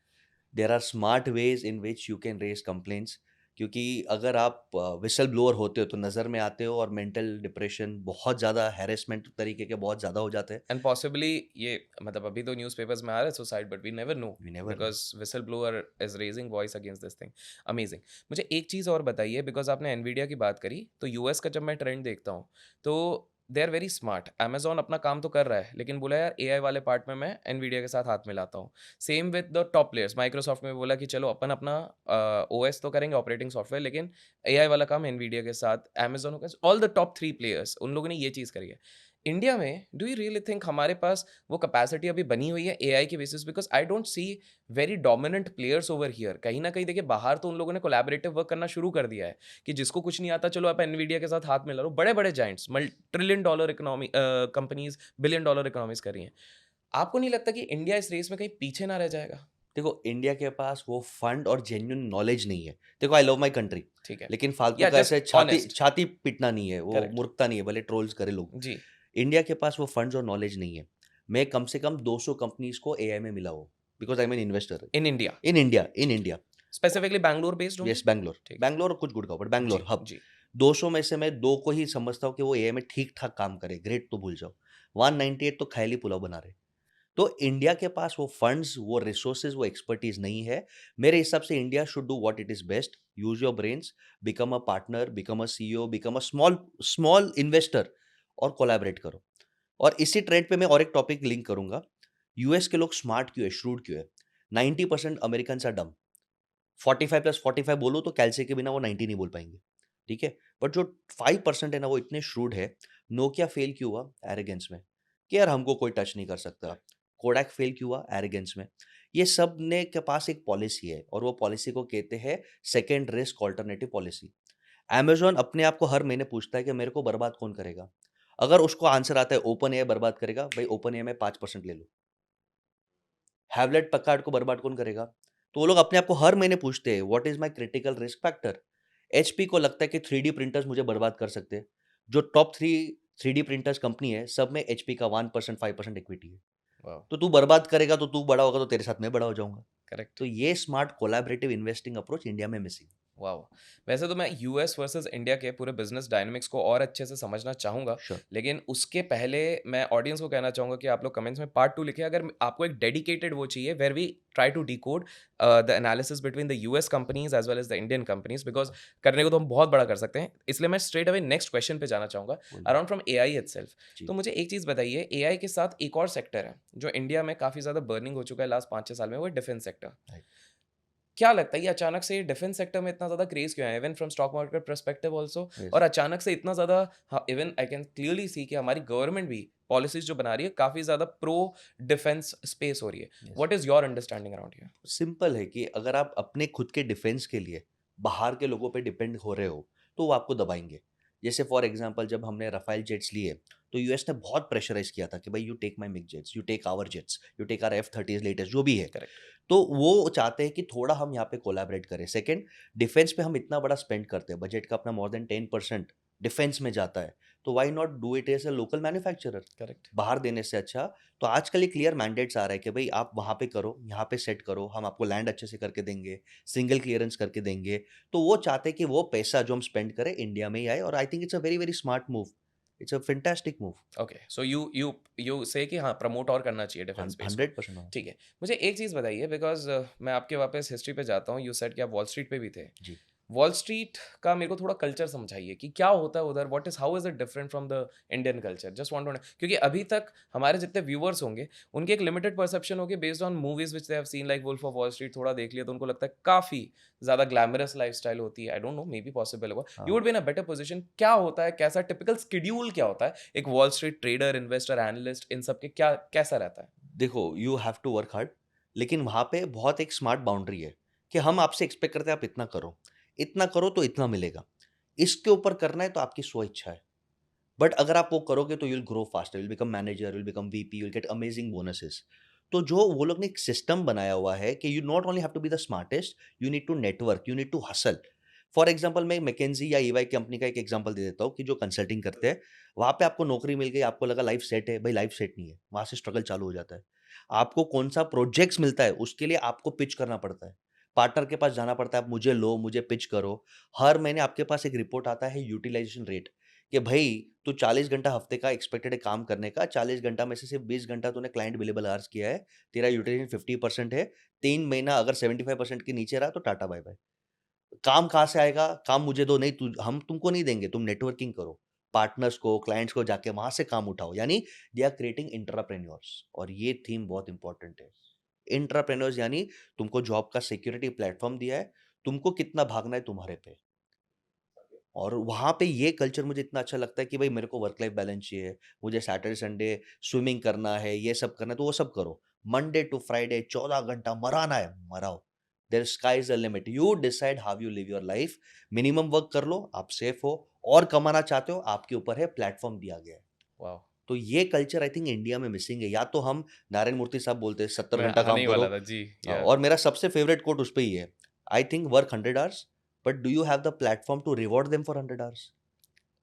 There are smart ways in which you can raise complaints. क्योंकि अगर आप विसल ब्लोअर होते हो तो नज़र में आते हो और मेंटल डिप्रेशन बहुत ज़्यादा हैरेसमेंट तरीके के बहुत ज़्यादा हो जाते हैं। एंड पॉसिबली ये मतलब अभी तो न्यूज़पेपर्स में आ रहा है suicide, but we never know we never know. Because whistle blower is raising voice against this thing. Amazing. मुझे एक चीज़ और बताइए, बिकॉज़ आपने एनवीडिया की बात करी, तो यूएस का जब मैं ट्रेंड देखता हूँ, तो they are very smart. Amazon अपना काम तो कर रहा है, लेकिन बोला यार एआई वाले पार्ट में मैं एनवीडिया के साथ हाथ मिलाता हूँ। Same with the top players. Microsoft में बोला कि चलो अपन अपना ओएस तो करेंगे, ऑपरेटिंग सॉफ्टवेयर, लेकिन एआई वाला काम एनवीडिया के साथ, अमेज़न के, ऑल द टॉप 3 प्लेयर्स उन लोगों ने ये चीज़ करी है। इंडिया में डू यू रियली थिंक हमारे पास वो कैपेसिटी अभी बनी हुई है एआई के basis? Because I don't see very dominant players over here. कहीं न कहीं देखिए बाहर तो उन लोगों ने कोलैबोरेटिव वर्क करना शुरू कर दिया है कि जिसको कुछ नहीं आता चलो आप एनवीडिया के साथ हाथ मिला लो। बड़े-बड़े giants trillion dollar economy companies billion dollar economies कर रही हैं। आपको नहीं लगता कि इंडिया इस रेस में कहीं पीछे ना रह जाएगा? देखो इंडिया के पास वो फंड और जेन्युइन नॉलेज नहीं है। देखो आई लव माय कंट्री, ठीक है। लेकिन फालतू या का जस्ट ऐसे छाती ऑनेस्ट। छाती पीटना नहीं है, वो करेक्ट। मूर्खता नहीं है, भले ट्रोल्स करे लोग। जी। इंडिया के पास वो फंड्स और नॉलेज नहीं है। मैं कम से कम 200 कंपनीज़ को एआई में मिला हूँ, because I am an investor in India, in India. Specifically Bangalore based yes, होंगे? बैंगलोर। ठीक है। बैंगलोर और कुछ गुड़गाँव, बट बैंगलोर जी, हब। जी। 200 में से मैं 2 को ही समझता हूँ कि वो एआई में ठीक-ठाक काम करे, ग्रेट तो भूल जाओ। 198 तो ख़याली पुलाव बना रहे। तो इंडिया के पास वो फंड्स, वो रिसोर्सेज़, वो एक्सपर्टीज़ नहीं है। मेरे हिसाब से India should do what it is best, use your brains, become a partner, become a CEO, become a small small investor और कोलैबोरेट करो। और इसी ट्रेंड पे मैं और एक टॉपिक लिंक करूँगा, यूएस के लोग स्मार्ट क्यों है, श्रूड क्यों है? 90% अमेरिकन्स आर डम्ब। 45 प्लस 45 बोलो तो कैलसी के बिना वो 90 नहीं बोल पाएँगे, ठीक है? बट जो 5% है ना, वो इतने श्रूड है। नोकिया फेल क्यों हुआ? एरोगेंस में, कि यार हमको कोई टच नहीं कर सकता। कोडैक फेल क्यों हुआ? एरोगेंस में। ये सब ने के पास एक पॉलिसी है और वो पॉलिसी को कहते हैं second risk alternative policy. Amazon अपने आप को हर महीने पूछता है कि मेरे को बर्बाद कौन करेगा? अगर उसको आंसर आता है ओपन एआई बर्बाद करेगा, भाई ओपन एआई में 5% ले लो। हैवलेट पैकार्ड को बर्बाद कौन करेगा? तो वो लोग अपने आप को हर महीने पूछते हैं what is my critical risk factor? HP को लगता है कि 3डी प्रिंटर्स मुझे बर्बाद कर सकते हैं। जो टॉप 3 3डी प्रिंटर्स कंपनी है, सब में एचपी का 1% 5% इक्विटी है। वाह! तो तू बर्बाद करेगा तो तू बड़ा होगा तो तेरे साथ मैं बड़ा हो जाऊँगा। करेक्ट। तो ये smart collaborative investing approach India में मिसिंग। वाओ! वैसे तो मैं यूएस वर्सेस इंडिया के पूरे बिज़नेस डायनामिक्स को और अच्छे से समझना चाहूँगा, श्योर, लेकिन उसके पहले मैं ऑडियंस को कहना चाहूँगा कि आप लोग कमेंट्स में पार्ट 2 लिखें अगर आपको एक डेडिकेटेड वो चाहिए where we try to decode the analysis between the US companies as well as the Indian companies because करने को तो हम बहुत बड़ा कर सकते हैं। इसलिए मैं स्ट्रेट अवे नेक्स्ट क्वेश्चन पे जाना चाहूँगा बोलिए। Around from AI itself. जी, तो मुझे एक चीज़ बताइए एआई के साथ एक और सेक्टर है, जो इंडिया में काफ़ी ज़्यादा बर्निंग हो चुका है लास्ट 5-6 साल में, वो है डिफेंस सेक्टर। राइट। क्या लगता है ये अचानक से डिफेंस सेक्टर में इतना ज़्यादा क्रेज़ क्यों है? Even from stock market perspective also yes. और अचानक से इतना ज़्यादा even I can clearly see कि हमारी गवर्नमेंट भी पॉलिसीज़ जो बना रही है काफ़ी ज़्यादा प्रो डिफेंस स्पेस हो रही है। Yes. What is your understanding around here? Simple है कि अगर आप अपने खुद के डिफेंस के लिए बाहर के लोगों पे डिपेंड हो रहे हो, तो वो आपको दबाएँगे। जैसे फॉर एग्ज़ाम्पल जब हमने राफ़ेल जेट्स लिए, तो यूएस ने बहुत प्रेशराइज़ किया था कि भाई you take my MiG jets, you take our jets, you take our एफ-30s लेटेस्ट जो भी है। करेक्ट। तो वो चाहते हैं कि थोड़ा हम यहाँ पे कोलैबोरेट करें। सेकंड, डिफेंस पे हम इतना बड़ा स्पेंड करते हैं, बजट का अपना मोर देन 10% डिफेंस में जाता है। तो why not do it as a local manufacturer? Correct. बाहर देने से अच्छा। तो आजकल ये क्लियर मैंडेट्स आ रहा है कि भई आप वहाँ पे करो, यहाँ पे सेट करो, हम आपको लैंड अच्छे से करके देंगे, सिंगल क्लीयरेंस करके देंगे। तो वो चाहते हैं कि वो पैसा जो हम स्पेंड करें इंडिया में ही आए और I think it's a very, very smart move. It's a fantastic move. Okay so you से कि हाँ प्रमोट और करना चाहिए डिफेंस स्पेस को। 100% हाँ। ठीक है। मुझे एक चीज़ बताइए बिकॉज़ मैं आपके वापस हिस्ट्री पे जाता हूँ। यू सेड कि आप वॉल स्ट्रीट पे भी थे। जी। वॉल स्ट्रीट का मेरे को थोड़ा कल्चर समझाइए कि क्या होता है उधर? What is how is it different from the Indian culture? Just want to know क्योंकि अभी तक हमारे जितने व्यूअर्स होंगे, उनकी एक लिमिटेड परसेप्शन होगी based on movies which they have seen like Wolf of Wall Street थोड़ा देख लिया तो उनको लगता है काफ़ी ज़्यादा ग्लैमरस लाइफ़स्टाइल होती है। I don't know may be possible होगा। यू हाँ। Would be in a better position क्या होता है? कैसा टिपिकल शेड्यूल क्या होता है? एक Wall Street trader, investor, analyst इन सब के क्या कैसा रहता है? देखो, you have to work hard, लेकिन वहाँ पे बहुत एक स्मार्ट बाउंड्री है कि हम आपसे एक्सपेक्ट करते हैं आप इतना करो तो इतना मिलेगा। इसके ऊपर करना है तो आपकी स्व इच्छा है। बट अगर आप वो करोगे तो you will grow faster, you will become manager, you will become VP, you will get amazing bonuses. तो जो वो लोग ने एक सिस्टम बनाया हुआ है कि you not only have to be the smartest, you need to network, you need to hustle. For example मैं मैकेंजी या ईवाई कंपनी का एक एग्जाम्पल दे देता हूँ कि जो कंसल्टिंग करते हैं, वहाँ पे आपको नौकरी मिल गई, आपको लगा लाइफ सेट है, भाई लाइफ सेट नहीं है, वहाँ से स्ट्रगल चालू हो जाता है। आपको कौन सा प्रोजेक्ट्स मिलता है उसके लिए आपको पिच करना पड़ता है, पार्टनर के पास जाना पड़ता है, आप मुझे लो, मुझे पिच करो। हर महीने आपके पास एक रिपोर्ट आता है यूटिलाइजेशन रेट, कि भाई तू 40 घंटा हफ्ते का एक्सपेक्टेड है काम करने का, 40 घंटा में से सिर्फ 20 घंटा तूने क्लाइंट बिलेबल आवर्स किया है, तेरा यूटिलाइजेशन 50% है, 3 महीना अगर 75% के नीचे रहा तो टाटा बाय बाय। काम कहाँ से आएगा? काम मुझे दो, नहीं तू हम तुमको नहीं देंगे, तुम नेटवर्किंग करो। पार्टनर्स को, क्लाइंट्स को जाके वहाँ से काम उठाओ, यानी दे आर क्रिएटिंग इंट्राप्रेन्योर्स और ये थीम बहुत इंपॉर्टेंट है। इंट्राप्रेन्योर्स यानी तुमको जॉब का सिक्योरिटी प्लेटफ़ॉर्म दिया है, तुमको कितना भागना है तुम्हारे पे। और वहाँ पे ये कल्चर मुझे इतना अच्छा लगता है कि भाई मेरे को वर्क लाइफ बैलेंस चाहिए, मुझे सैटरडे संडे स्विमिंग करना है, ये सब करना है, तो वो सब करो। मंडे टू फ्राइडे 14 घंटा मराना है, मराओ। There sky is the limit, you decide how you live your life. Minimum work कर लो, आप सेफ हो और कमाना चाहते हो, आपके ऊपर है, प्लेटफ़ॉर्म दिया गया है। वाओ! तो ये कल्चर आई थिंक इंडिया में मिसिंग है, या तो हम नारायण मूर्ति साहब बोलते हैं 70 मैं घंटा आने काम ही करो। वाला था। जी, या और मेरा सबसे फेवरेट कोट उस पे ही है, I think work 100 hours but do you have the platform to reward them for 100 hours?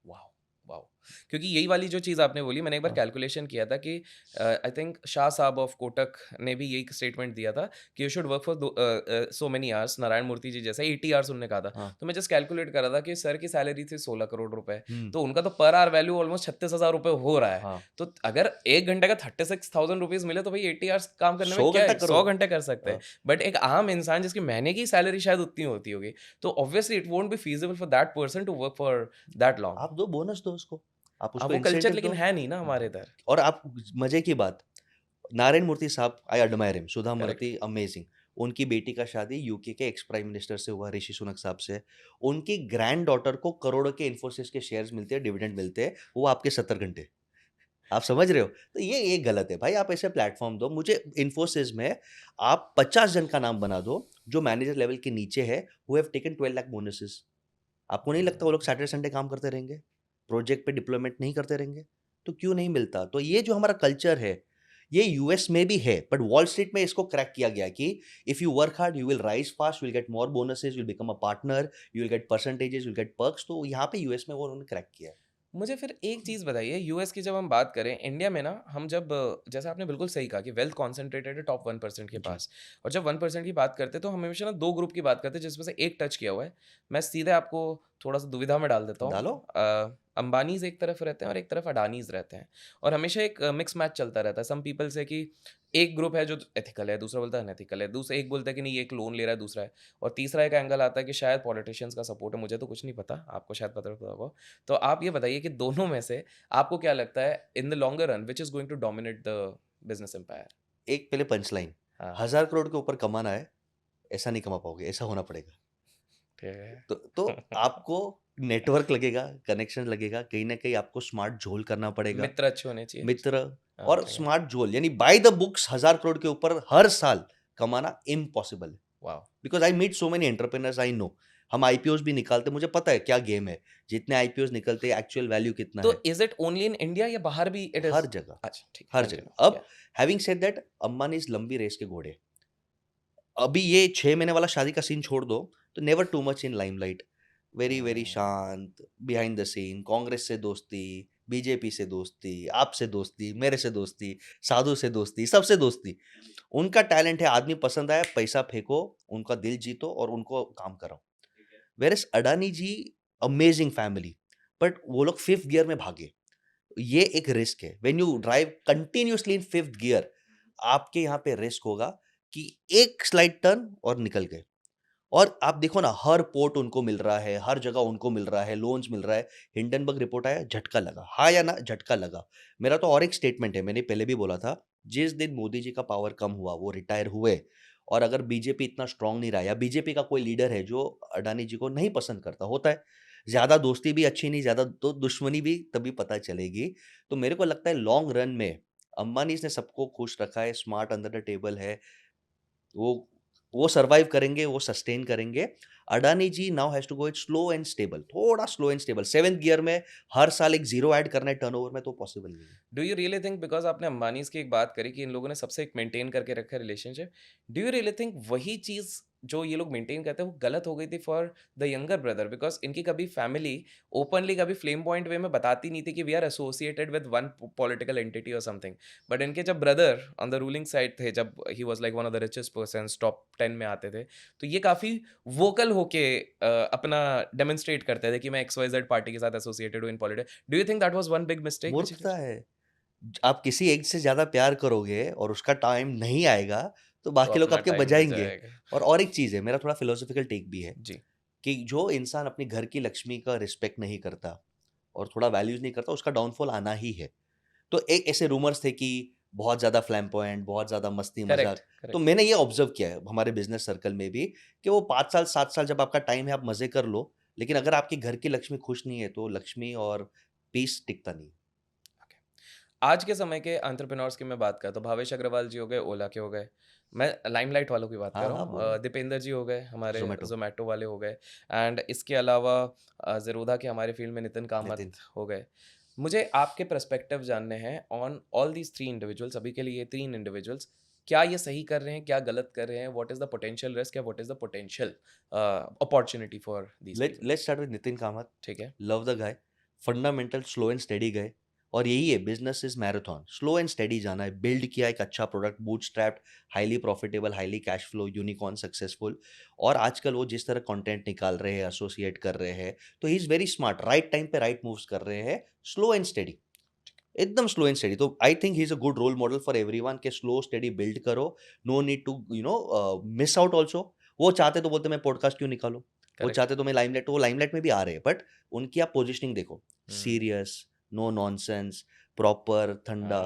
Wow! Wow! क्योंकि यही वाली जो चीज़ आपने बोली मैंने एक बार हाँ, कैलकुलेशन किया था कि आई थिंक शाह साहब ऑफ कोटक ने भी यही स्टेटमेंट दिया था कि you should work for so many hours Narayan Murthy ji जैसा 80 आवर्स उन्होंने कहा था। हाँ। तो मैं जस्ट कैलकुलेट कर रहा था कि सर की सैलरी थी 16 करोड़ रुपए, हुँ, तो उनका तो पर आवर वैल्यू ऑलमोस्ट 36,000 रुपए हो रहा है। हाँ। तो अगर 1 घंटे का 36,000 रुपीज़ मिले तो भई 80 आवर्स काम करने में 100 क्या घंटा है? करो। 100 घंटे कर सकते हैं। अ, बट एक आम इंसान जिसकी महीने की सैलरी शायद उतनी होती होगी, तो obviously it won't be feasible for that person to work for that long. आप दो बोनस दो उसको। आप हाँ, उसको वो कल्चर इंसेंटिव लेकिन दो। है नहीं ना हमारे इधर। और आप मजे की बात, नारायण मूर्ति साहब, I admire him, Sudha correct. Murthy amazing. उनकी बेटी का शादी यूके के एक्स प्राइम मिनिस्टर से हुआ, ऋषि सुनक साहब से। उनकी ग्रैंड डॉटर को करोड़ों के इन्फोसिस के शेयर्स मिलते हैं, डिविडेंड मिलते हैं, वो आपके 70 घंटे। आप समझ रहे हो? तो ये गलत है भाई, आप ऐसे प्लेटफॉर्म दो। मुझे इन्फोसिस में आप 50 जन का नाम बना दो जो मैनेजर लेवल के नीचे है, who have taken 12 lakh bonuses. आपको नहीं लगता वो लोग सैटरडे संडे काम करते रहेंगे? प्रोजेक्ट पे डिप्लॉयमेंट नहीं करते रहेंगे? तो क्यों नहीं मिलता? तो ये जो हमारा कल्चर है, ये यूएस में भी है, बट वॉल स्ट्रीट में इसको क्रैक किया गया कि if you work hard you will rise fast, you will get more bonuses, you will become a partner, you will get percentages, you will get perks. तो यहाँ पे यूएस में वो उन्होंने क्रैक किया है। मुझे फिर एक चीज़ बताइए, यूएस की जब हम बात करें, इंडिया में ना हम जब जैसे आपने बिल्कुल सही कहा कि वेल्थ कॉन्सेंट्रेटेड है टॉप 1% के जी। पास। और जब 1% की बात करते हैं तो हम हमेशा ना 2 ग्रुप की बात करते हैं जिसमें से एक टच किया हुआ है। मैं सीधे आपको थोड़ा-सा दुविधा में डाल देता डालो। हूँ। अंबानीज़ एक तरफ रहते हैं और एक तरफ अडानीज़ रहते हैं। और हमेशा एक मिक्स मैच चलता रहता है। सम पीपल से कि एक ग्रुप है जो एथिकल है, दूसरा बोलता है अनएथिकल है। दूसरा एक बोलता है कि नहीं ये एक लोन ले रहा है, दूसरा है। और तीसरा एक एंगल आता है कि शायद पॉलिटिशियंस का सपोर्ट है, मुझे तो कुछ नहीं पता, आपको शायद पता होगा। तो आप ये बताइए कि दोनों में से आपको क्या लगता है in the longer run which is going to dominate the business empire? एक पहले पंचलाइन, हाँ, 1000 करोड़ के ऊपर कमाना है, ऐसा नहीं कमा पाओगे, ऐसा होना पड़ेगा। ठीक है। तो आपको नेटवर्क लगेगा, कनेक्शन लगेगा, कहीं न कहीं आपको स्मार्ट झोल करना पड़ेगा। मित्र अच्छे होने चाहिए। मित्र हाँ, और ठीक है। स्मार्ट झोल यानी बाय द बुक्स 1000 करोड़ के ऊपर हर साल कमाना इम्पॉसिबल है। Wow! Because I meet so many entrepreneurs, I know. हम आईपीओस भी निकालते हैं, मुझे पता है क्या गेम है। जितने आईपीओस निकलते हैं, एक्चुअल वैल्यू कितना तो है, is it only in India या बाहर भी इट हर इज़? जगह, अच्छा, ठीक है, हर कंटिन्यू। जगह। अब या हैविंग सेड दैट, अंबानीज़ लंबी रेस के घोड़े। अभी ये 6 महीने वाला शादी का सीन छोड़ दो, तो never too much in limelight. Very, very हुँ, शांत, बिहाइंड द सीन, कांग्रेस से दोस्ती, बीजेपी से दोस्ती, आपसे दोस्ती, मेरे से दोस्ती, साधु से दोस्ती, सबसे दोस्ती। उनका टैलेंट है, आदमी पसंद आया, पैसा फेंको, उनका दिल जीतो और उनको काम कराओ। Whereas Adani ji, amazing family, but वो लोग 5th गियर में भागे। ये एक रिस्क है। When you drive continuously in 5th gear, आपके यहाँ पे रिस्क होगा कि एक स्लाइड टर्न और निकल गए। और आप देखो ना, हर पोर्ट उनको मिल रहा है, हर जगह उनको मिल रहा है, लोन्स मिल रहा है। हिंडनबर्ग रिपोर्ट आया, झटका लगा। हाँ या ना? झटका लगा। मेरा तो और एक स्टेटमेंट है, मैंने पहले भी बोला था, जिस दिन मोदी जी का पावर कम हुआ, वो रिटायर हुए, और अगर बीजेपी इतना स्ट्रांग नहीं रहा या बीजेपी का कोई लीडर है जो अडानी जी को नहीं पसंद करता, होता है। ज़्यादा दोस्ती भी अच्छी नहीं, ज़्यादा तो दुश्मनी भी तभी पता चलेगी। तो मेरे को लगता है लॉन्ग रन में अंबानीज़ ने सबको खुश रखा है, स्मार्ट अंडर द टेबल है। वो वो सर्वाइव करेंगे, वो सस्टेन करेंगे। Adani ji now has to go it slow and stable, थोड़ा slow and stable. 7th gear में हर साल एक ज़ीरो ऐड करना है टर्नओवर में, तो पॉसिबल नहीं है। Do you really think because आपने अंबानीज़ की एक बात करी कि इन लोगों ने सबसे एक मेंटेन करके रखा है relationship, do you really think वही चीज़ जो ये लोग मेंटेन करते हैं वो गलत हो गई थी for the younger brother? Because इनकी कभी फैमिली ओपनली कभी फ्लेम पॉइंट वे में बताती नहीं थी कि we are associated with one political entity और समथिंग। बट इनके जब brother on the ruling side थे, जब he was like one of the richest persons, top 10 में आते थे, तो ये काफ़ी वोकल होके अपना डेमोंस्ट्रेट करते थे कि मैं एक्स-वाई-ज़ेड पार्टी के साथ एसोसिएटेड हूँ in politics. Do you think that was one big mistake which he did? मूर्खता है। आप किसी एक से ज़्यादा प्यार करोगे और उसका टाइम नहीं आएगा, तो तो बाकी लोग अपना आपके टाइम आ बजाएँगे। जाएगा। और एक चीज़ है, मेरा थोड़ा फिलॉसॉफिकल टेक भी है, जी, कि जो इंसान अपने घर की लक्ष्मी का रिस्पेक्ट नहीं करता और थोड़ा वैल्यूज़ नहीं करता, उसका डाउनफॉल आना ही है। तो एक ऐसे रूमर्स थे कि बहुत ज़्यादा फ्लैम्बॉयंट, बहुत ज़्यादा करेक्ट, मस्ती-मज़ाक। तो करेक्ट। मैंने ये ऑब्ज़र्व किया है हमारे बिज़नेस सर्कल में भी, कि वो 5 साल, 7 साल जब आपका टाइम है, आप मज़े कर लो, लेकिन अगर आपके घर की लक्ष्मी खुश नहीं है, तो लक्ष्मी और पीस टिकता नहीं है। ओके। आज के समय के एंटरप्रेन्योर्स की मैं बात करता हूँ, भावेश अग्रवाल जी हो गए, ओला के हो गए। मैं लाइमलाइट वालों की बात कर हाँ, रहा हाँ, हूँ। बोलो। दीपेंद्र जी हो गए, हमारे ज़ोमैटो, ज़ोमैटो वाले हो गए। एंड इसके अलावा ज़ेरोधा के हमारे फील्ड में नितिन कामत नितिन। हो गए। मुझे आपके पर्सपेक्टिव जानने हैं ऑन ऑल दीज़ 3 इंडिविजुअल्स, अभी के लिए ये 3 इंडिविजुअल्स, क्या ये सही कर रहे हैं, क्या गलत कर रहे हैं? What is the potential risk या what is the potential opportunity for these people? Let's start with Nitin Kamath. ठीक है, love the guy. Fundamental slow and steady गए, और यही है, business is marathon, slow and steady जाना है। बिल्ड किया एक अच्छा product, bootstrapped, highly profitable, highly cash flow, unicorn successful. और आजकल वो जिस तरह कंटेंट निकाल रहे हैं, एसोसिएट कर रहे हैं, तो he is very smart, right time पे राइट मूव्स कर रहे हैं, स्लो एंड स्टेडी, एकदम स्लो एंड स्टेडी। तो I think he is a good role model for everyone, के स्लो स्टेडी बिल्ड करो। No need to miss out also. वो चाहते तो बोलते मैं पॉडकास्ट क्यों निकालूं, वो करेक्ट। चाहते तो मैं लाइमलाइट, तो वो लाइमलाइट में भी आ रहे हैं, बट उनकी आप पोजिशनिंग देखो, हुँ, सीरियस, नो नॉनसेंस, प्रॉपर, ठंडा,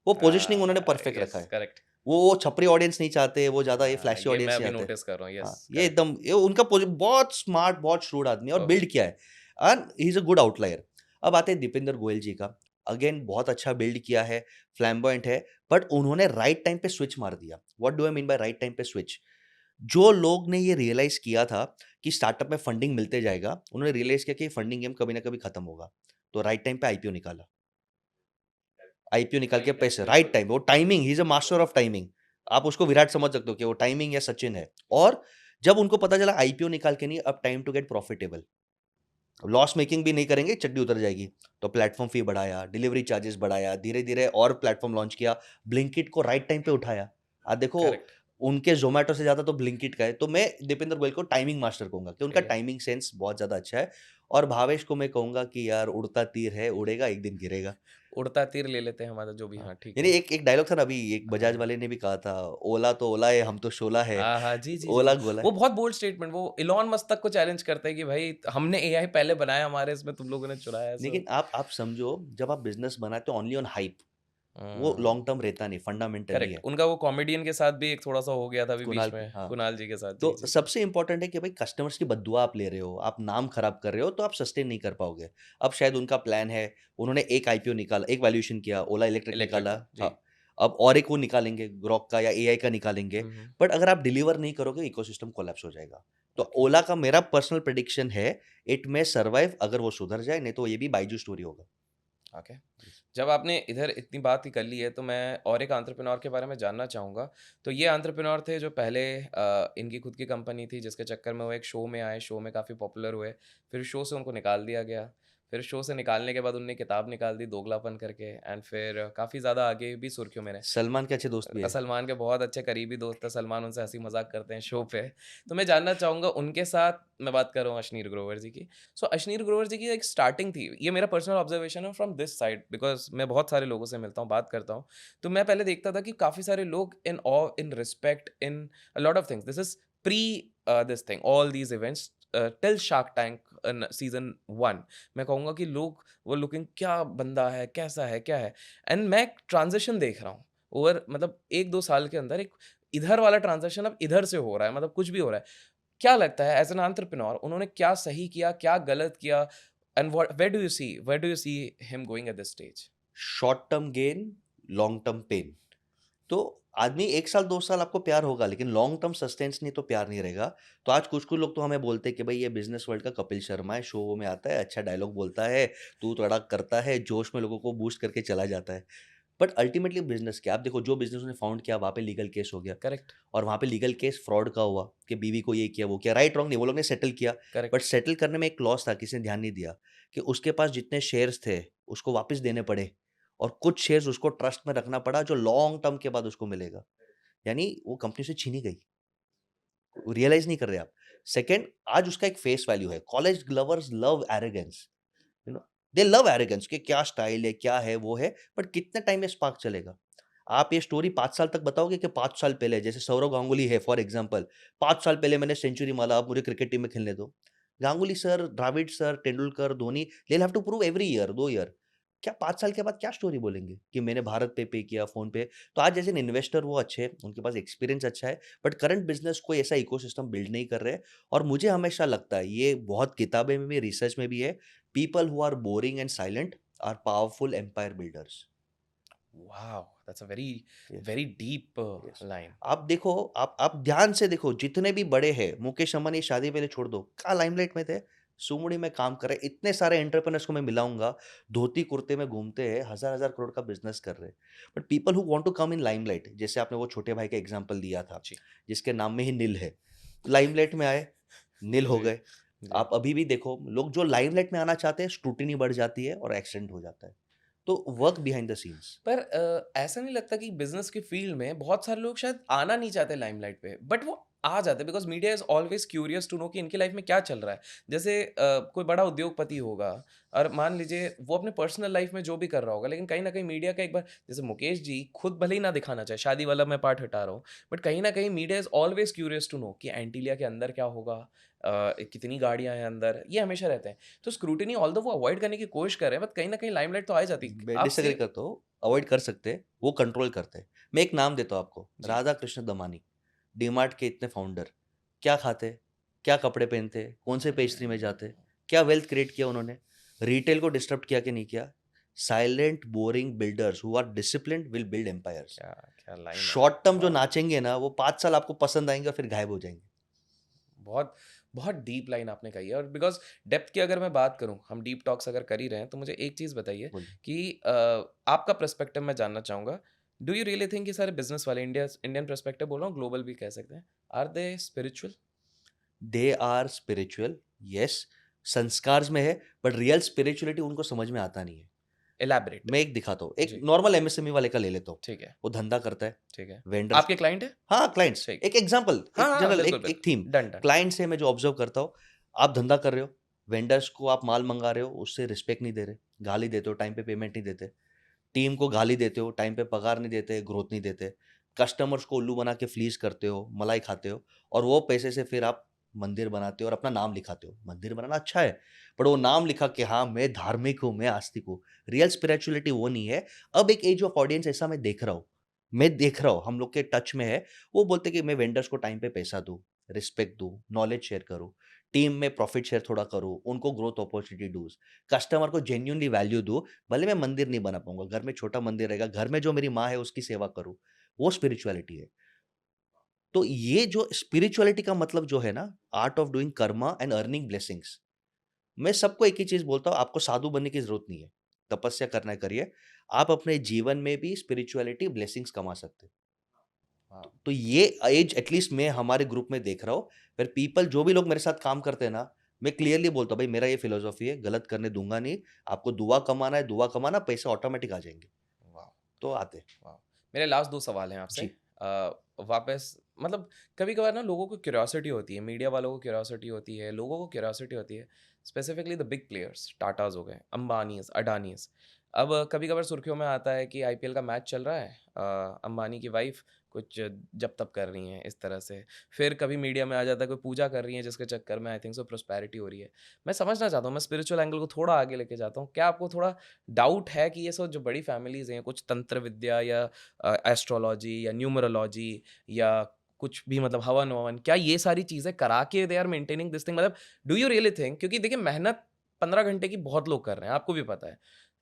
वो पोजीशनिंग उन्होंने परफेक्ट रखा यस है। करेक्ट। वो छपरी ऑडियंस नहीं चाहते, वो ज़्यादा ये फ्लैशी ये मैं ऑडियंस नहीं अभी चाहते। नोटिस कर रहा हूँ, हाँ, यस ये करेक्ट। एकदम ये उनका बहुत स्मार्ट, बहुत shrewd आदमी है और बिल्ड परफेक्ट। किया है and he is a good outlier. अब आते हैं दीपेंद्र गोयल जी का। अगेन बहुत अच्छा बिल्ड किया है, फ्लैम्बॉयंट है, बट उन्होंने राइट टाइम पे स्विच मार दिया। What do I mean by right time पे स्विच? जो लोग ने ये रियलाइज़ किया था कि स्टार्टअप में फंडिंग मिलते जाएगा, उन्होंने रियलाइज़ किया कि फंडिंग गेम कभी ना कभी खत्म होगा। तो राइट टाइम पे आईपीओ निकाला। आईपीओ निकाल के राइट टाइम, पैसे राइट बिल्कुल। टाइम, वो timing, he is a master of timing. आप उसको विराट समझ सकते हो कि वो टाइमिंग या सचिन है। और जब उनको पता चला आईपीओ निकाल के नहीं, अब time to get profitable, loss making भी नहीं करेंगे, चड्डी उतर जाएगी। तो प्लेटफ़ॉर्म फी बढ़ाया, डिलीवरी चार्जेस बढ़ाया, धीरे-धीरे और प्लेटफ़ॉर्म लॉन्च किया, ब्लिंकिट को राइट टाइम पे उठाया। आप देखो करेक्ट। उनके ज़ोमैटो से ज़्यादा तो ब्लिंकिट का है। तो मैं दीपेंद्र गोयल को टाइमिंग मास्टर कहूँगा कि उनका ओके। टाइमिंग सेंस बहुत ज़्यादा अच्छा है। और भावेश को मैं कहूँगा कि यार उड़ता तीर है, उड़ेगा एक दिन गिरेगा। उड़ता तीर ले लेते हैं हमारा जो भी, हाँ, हाँ ठीक यानी है। एक एक डायलॉग था ना अभी, एक बजाज हाँ। वाले ने भी कहा था, ओला तो ओला है, हम तो शोला है, हाँ, हाँ। जी, जी, जी। ओला गोला वो है। बहुत बोल्ड स्टेटमेंट, वो इलॉन मस्क तक को चैलेंज करता है कि भाई हमने एआई पहले बनाया, हमारे इसमें तुम लोगों ने चुराया सो। लेकिन आप समझो, जब आप बिज़नेस बनाते हो ओनली ऑन हाइप, वो हुँ, लॉन्ग टर्म रहता नहीं, फंडामेंटली करेक्ट। है। उनका वो कॉमेडियन के साथ भी एक थोड़ा-सा हो गया था अभी कुणाल बीच पे में, हाँ। कुणाल जी के साथ। जी, तो जी, जी। सबसे इम्पोर्टेंट है कि भाई कस्टमर्स की बददुआ आप ले रहे हो, आप नाम खराब कर रहे हो, तो आप सस्टेन नहीं कर पाओगे। अब शायद उनका प्लान है, उन्होंने एक आईपीओ निकाला, एक वैल्यूएशन किया, ओला इलेक्ट्रिक इलेक्ट्रिक निकाला, का, जी। हाँ। अब और एक वो निकालेंगे, ग्रॉक का या एआई का निकालेंगे। हुँ, हुँ। बट अगर आप डिलीवर नहीं करोगे, इकोसिस्टम कोलैप्स हो जाएगा। तो ओके, ओला का मेरा पर्सनल प्रेडिक्शन है, इट मे सर्वाइव अगर वो सुधर जाए, नहीं तो ये भी बायजू स्टोरी होगा। ओके। जब आपने इधर इतनी बात ही कर ली है, तो मैं और एक एंटरप्रेन्योर के बारे में जानना चाहूँगा। तो ये एंटरप्रेन्योर थे जो पहले इनकी खुद की कंपनी थी, जिसके चक्कर में वो एक शो में आए, शो में काफ़ी पॉपुलर हुए। फिर शो से उनको निकाल दिया गया। फिर शो से निकालने के बाद उन्होंने किताब निकाल दी दोगलापन करके, एंड फिर काफ़ी ज़्यादा आगे भी सुर्खियों में रहे। सलमान के अच्छे दोस्त भी है। सलमान के बहुत अच्छे करीबी दोस्त हैं, सलमान उनसे हँसी मज़ाक करते हैं शो पे। तो मैं जानना चाहूँगा उनके साथ, मैं बात कर रहा हूँ अश्नीर ग्रोवर जी की। सो अश्नीर ग्रोवर जी की एक स्टार्टिंग थी, ये मेरा पर्सनल ऑब्जर्वेशन है फ्रॉम दिस साइड, बिकॉज़ मैं बहुत सारे लोगों से मिलता हूँ, बात करता हूँ। तो मैं पहले देखता था कि काफ़ी सारे लोग in awe, in respect, in a lot of things. This is pre this thing, all these events till Shark Tank in season 1। मैं कहूँगा कि लोग वो लुकिंग, क्या बंदा है, कैसा है, क्या है? एंड मैं एक ट्रांज़िशन देख रहा हूँ। ओवर मतलब 1-2 साल के अंदर एक इधर वाला ट्रांज़िशन अब इधर से हो रहा है, मतलब कुछ भी हो रहा है। क्या लगता है एज़ एन एंटरप्रेन्योर उन्होंने क्या सही किया, क्या गलत किया? And what where do you see him going at this stage? Short term gain, long term pain. तो आदमी 1 साल 2 साल आपको प्यार होगा, लेकिन लॉन्ग टर्म सस्टेंस नहीं तो प्यार नहीं रहेगा। तो आज कुछ-कुछ लोग तो हमें बोलते हैं कि भई ये बिज़नेस वर्ल्ड का कपिल शर्मा है, शो में आता है, अच्छा डायलॉग बोलता है, तू-तड़ाक करता है, जोश में लोगों को बूस्ट करके चला जाता है। बट अल्टीमेटली बिज़नेस क्या है? आप देखो जो बिज़नेस उसने फाउंड किया वहाँ पे लीगल केस हो गया करेक्ट, और वहाँ पे लीगल केस फ्रॉड का हुआ कि बीवी को ये किया, वो किया। राइट रॉन्ग नहीं, वो लोग ने सेटल किया। बट करेक्ट, सेटल करने में एक क्लॉज़ था, किसी ने ध्यान नहीं दिया कि उसके पास जितने शेयर्स थे, उसको वापस देने पड़े और कुछ शेयर्स उसको ट्रस्ट में रखना पड़ा जो लॉन्ग टर्म के बाद उसको मिलेगा। यानी वो कंपनी से छीनी गई। रियलाइज़ नहीं कर रहे आप। सेकंड, आज उसका एक फेस वैल्यू है। College lovers love arrogance, you know, they love arrogance कि क्या स्टाइल है, क्या है, वो है, बट कितने टाइम में स्पार्क चलेगा? आप ये स्टोरी 5 साल तक बताओगे कि 5 साल पहले जैसे सौरव गांगुली है फॉर एग्जांपल, 5 साल पहले मैंने सेंचुरी मारा, अब मुझे क्रिकेट टीम में खेलने दो। Ganguly sir, Dravid sir, Tendulkar, Dhoni, they will have to prove every year, 2 year. क्या 5 साल के बाद क्या स्टोरी बोलेंगे कि मैंने भारत पे किया, फ़ोन पे? तो आज एज़ एन इन्वेस्टर वो अच्छे हैं, उनके पास एक्सपीरियंस अच्छा है, बट करंट बिज़नेस कोई ऐसा इकोसिस्टम बिल्ड नहीं कर रहे हैं और मुझे हमेशा लगता है, ये बहुत किताबें में भी, रिसर्च में भी है, people who are boring and silent are powerful empire builders. Wow! That's a very yes, very deep yes. Line. आप देखो, आप ध्यान से देखो, जितने भी बड़े हैं, मुकेश अंबानी शादी पहले छोड़ दो, कहाँ लाइमलाइट में थे? सुमुडी में काम कर रहे हैं, इतने सारे एंटरप्रेन्योर्स को मैं मिलाऊँगा, धोती-कुर्ते में घूमते हैं, हज़ार-हज़ार करोड़ का बिज़नेस कर रहे हैं। But people who want to come in limelight, जैसे आपने वो छोटे भाई का एग्ज़ाम्पल दिया था, जी। जिसके नाम में ही नील है। लाइमलाइट में आए, नील हो जी, गए। जी। आप अभी भी देखो, लोग जो लाइमलाइट में आना चाहते हैं, स्क्रूटिनी बढ़ जाती है और एक्सीडेंट हो जाता है। तो वर्क बिहाइंड द सीन्स। पर ऐसा नहीं लगता कि बिज़नेस की फ़ील्ड में बहुत सारे लोग शायद आना नहीं चाहते लाइमलाइट पे, बट वो आ जाते हैं because media is always curious to know कि इनकी लाइफ़ में क्या चल रहा है। जैसे कोई बड़ा उद्योगपति होगा और मान लीजिए वो अपने पर्सनल लाइफ़ में जो भी कर रहा होगा, लेकिन कहीं न कहीं मीडिया का एक बार जैसे मुकेश जी खुद भले ही ना दिखाना चाहे, शादी वाला मैं पार्ट हटा रहा हूँ, बट कहीं न कहीं media is always curious to know कि एंटीलिया के अंदर क्या होगा, कितनी गाड़ियाँ हैं अंदर, ये हमेशा रहते हैं। तो स्क्रूटिनी ऑल्दो वो अवॉइड करने की कोशिश कर रहे हैं, बट कहीं न कहीं लाइमलाइट तो आ ही जाती है। मैं डिसएग्री आपसे करता हूँ, अवॉइड कर सकते हैं, वो कंट्रोल करते हैं। मैं एक नाम देता हूँ आपको, जी, राधा कृष्ण दमानी, डीमार्ट के इतने फाउंडर, क्या खाते, क्या कपड़े पहनते, कौन से पेस्ट्री में जाते, क्या वेल्थ क्रिएट किया उन्होंने, रिटेल को डिस्टर्ब किया कि नहीं किया? Silent boring builders who are disciplined will build empires. क्या क्या लाइन है। शॉर्ट टर्म जो वाह! नाचेंगे ना, वो 5 साल आपको पसंद आएँगे और फिर गायब हो जाएँगे। बहुत बहुत डीप लाइन आपने कही है और बिकॉज़ डेप्थ की अगर मैं बात करूँ, हम डीप टॉक्स अगर कर ही रहे हैं, तो मुझे एक चीज़ बताइए बोलिए। कि आपका पर्सपेक्टिव मैं जानना चाहूँगा। डू यू रियली थिंक ये सारे बिज़नेस वाले इंडियन पर्सपेक्टिव बोल रहा हूँ, ग्लोबल भी कह सकते हैं। Are they spiritual? They are spiritual, yes, संस्कार्स में है, बट रियल स्पिरिचुअलिटी उनको समझ में आता नहीं है। इलैबोरेट। मैं एक दिखाता हूँ, एक जी, नॉर्मल एमएसएमई वाले का ले लेता हूँ। ठीक है, वो धंधा करता है, ठीक है। वेंडर्स आपके क्लाइंट है? हाँ, क्लाइंट्स ठीक। एक एग्ज़ाम्पल, हाँ, एक हाँ, हाँ, जनरल बिल्कुल, एक एक थीम, बिल्कुल। Done, done. क्लाइंट से मैं जो ऑब्ज़र्व करता हूँ, आप धंधा कर रहे हो, वेंडर्स को आप माल मँगा रहे हो, उससे रिस्पेक्ट नहीं दे रहे, गाली देते हो, टाइम पे पेमेंट नहीं देते, टीम को गाली देते हो, टाइम पे पगार नहीं देते, ग्रोथ नहीं देते, कस्टमर्स को उल्लू बना के फ्लीस करते हो, मलाई खाते हो और वो पैसे से फिर आप मंदिर बनाते हो और अपना नाम लिखाते हो। मंदिर बनाना अच्छा है, बट वो नाम लिखा कि हाँ, मैं धार्मिक हूँ, मैं आस्तिक हूँ। रियल स्पिरिचुअलिटी वो नहीं है। अब एक एज ऑफ ऑडियंस ऐसा मैं देख रहा हूँ, हम लोग के टच में है, वो बोलते हैं कि मैं वेंडर्स को टाइम पे पैसा दूँ, रिस्पेक्ट दूँ, नॉलेज शेयर करूँ, टीम में प्रॉफिट शेयर थोड़ा करूँ, उनको ग्रोथ अपॉर्च्युनिटी दूँ, कस्टमर को जेन्युइनली वैल्यू दूँ, भले मैं मंदिर नहीं बना पाऊँगा, घर में छोटा मंदिर रहेगा, घर में जो मेरी माँ है उसकी सेवा करूँ, वो स्पिरिचुअलिटी है। तो ये जो स्पिरिचुअलिटी का मतलब जो है ना, art of doing Karma and earning blessings. मैं सबको एक ही चीज़ बोलता हूँ, आपको साधु बनने की ज़रूरत नहीं है। तपस्या करना है करिए। आप अपने जीवन में भी स्पिरिचुअलिटी ब्लेसिंग्स कमा सकते हैं। वाओ! तो ये एज एटलीस्ट मैं हमारे ग्रुप में देख रहा हूँ, फिर पीपल जो भी लोग मेरे साथ काम करते हैं ना, मैं क्लियरली बोलता हूँ, भाई मेरा ये फिलॉसफी है, गलत करने दूँगा नहीं। आपको दुआ कमाना है, दुआ कमाना, पैसे ऑटोमैटिक आ जाएँगे। वाओ! तो आते हैं। वाह! मेरे लास्ट 2 सवाल हैं आपसे। जी, वापस मतलब कभी-कभार ना लोगों को क्यूरियोसिटी होती है, मीडिया वालों को क्यूरियोसिटी होती है, लोगों को क्यूरियोसिटी होती है, स्पेसिफिकली द बिग प्लेयर्स, टाटाज़ हो गए, अंबानीज़, अडानीज़। अब कभी-कभार सुर्खियों में आता है कि आईपीएल का मैच चल रहा है, अंबानी की वाइफ़ कुछ जप-तप कर रही हैं इस तरह से। फिर कभी मीडिया में आ जाता है कोई पूजा कर रही हैं जिसके चक्कर में आई थिंक सो प्रॉस्पेरिटी हो रही है। मैं समझना चाहता हूँ, मैं स्पिरिचुअल एंगल को थोड़ा आगे लेके जाता हूँ। क्या आपको थोड़ा डाउट है कि ये सब जो बड़ी फैमिलीज़ हैं, कुछ तंत्र विद्या या एस्ट्रोलॉजी या न्यूमरोलॉजी या कुछ भी मतलब हवन-ववन, क्या ये सारी चीज़ें करा के they are maintaining this thing, मतलब डू यू रियली थिंक, क्योंकि देखिए मेहनत 15 घंटे की बहुत लोग कर रहे हैं, आपको भी पता है।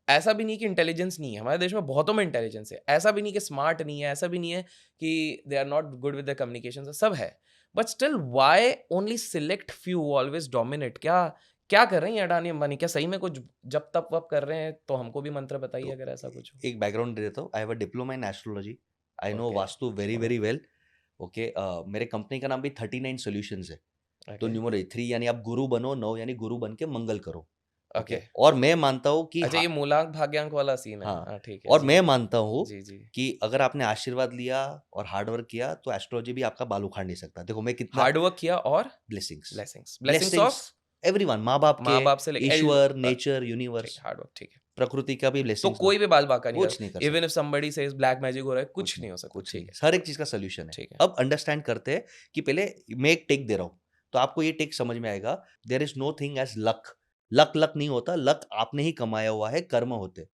ऐसा भी नहीं कि इंटेलिजेंस नहीं है, हमारे देश में बहुतों में इंटेलिजेंस है। ऐसा भी नहीं कि स्मार्ट नहीं है, ऐसा भी नहीं है कि they are not good with the communication, सब है। But still why only select few always dominate? क्या क्या कर रहे हैं ये अडानी अंबानी? क्या सही में कुछ जप-तप-वप कर रहे हैं? तो हमको भी मंत्र बताइए तो अगर ऐसा कुछ हो। एक बैकग्राउंड दे देता हूँ। I have a diploma in astrology. I know okay, vastu very, very well. Okay, मेरे कंपनी का नाम भी 39 सॉल्यूशंस है। तो ओके, न्यूमरो 3 यानी आप गुरु बनो, 9 यानी गुरु बन के मंगल करो। ओके। ओके, और मैं मानता हूँ कि अच्छा, ये मूलांक भाग्यांक वाला सीन है। हाँ, हाँ, ठीक है। और जी। मैं मानता हूँ जी, जी। कि अगर आपने आशीर्वाद लिया और हार्ड वर्क किया, तो एस्ट्रोलॉजी भी आपका बाल उखाड़ नहीं सकता। देखो मैं कितना हार्ड वर्क किया और blessings, blessings. Blessings blessings of everyone, माँ-बाप के, माँ-बाप से लेके ईश्वर, नेचर, ठीक, यूनिवर्स, हार्ड वर्क ठीक है। प्रकृति का भी तो ब्लेसिंग्स कोई भी बाल-बाका नहीं कुछ नहीं कर कर, इवन इफ सकता। समबडी सेज ब्लैक मैजिक हो रहा है, कुछ नहीं हो सकता। कुछ नहीं। ठीक है, हर एक चीज़ का सॉल्यूशन है। ठीक है। अब अंडरस्टैंड करते हैं कि पहले मैं एक टेक दे रहा हूँ, तो आपको ये टेक समझ में आएगा, there is no thing as luck. Luck नहीं होता, लक आपने ही कमाया हुआ है, कर्म होते हैं।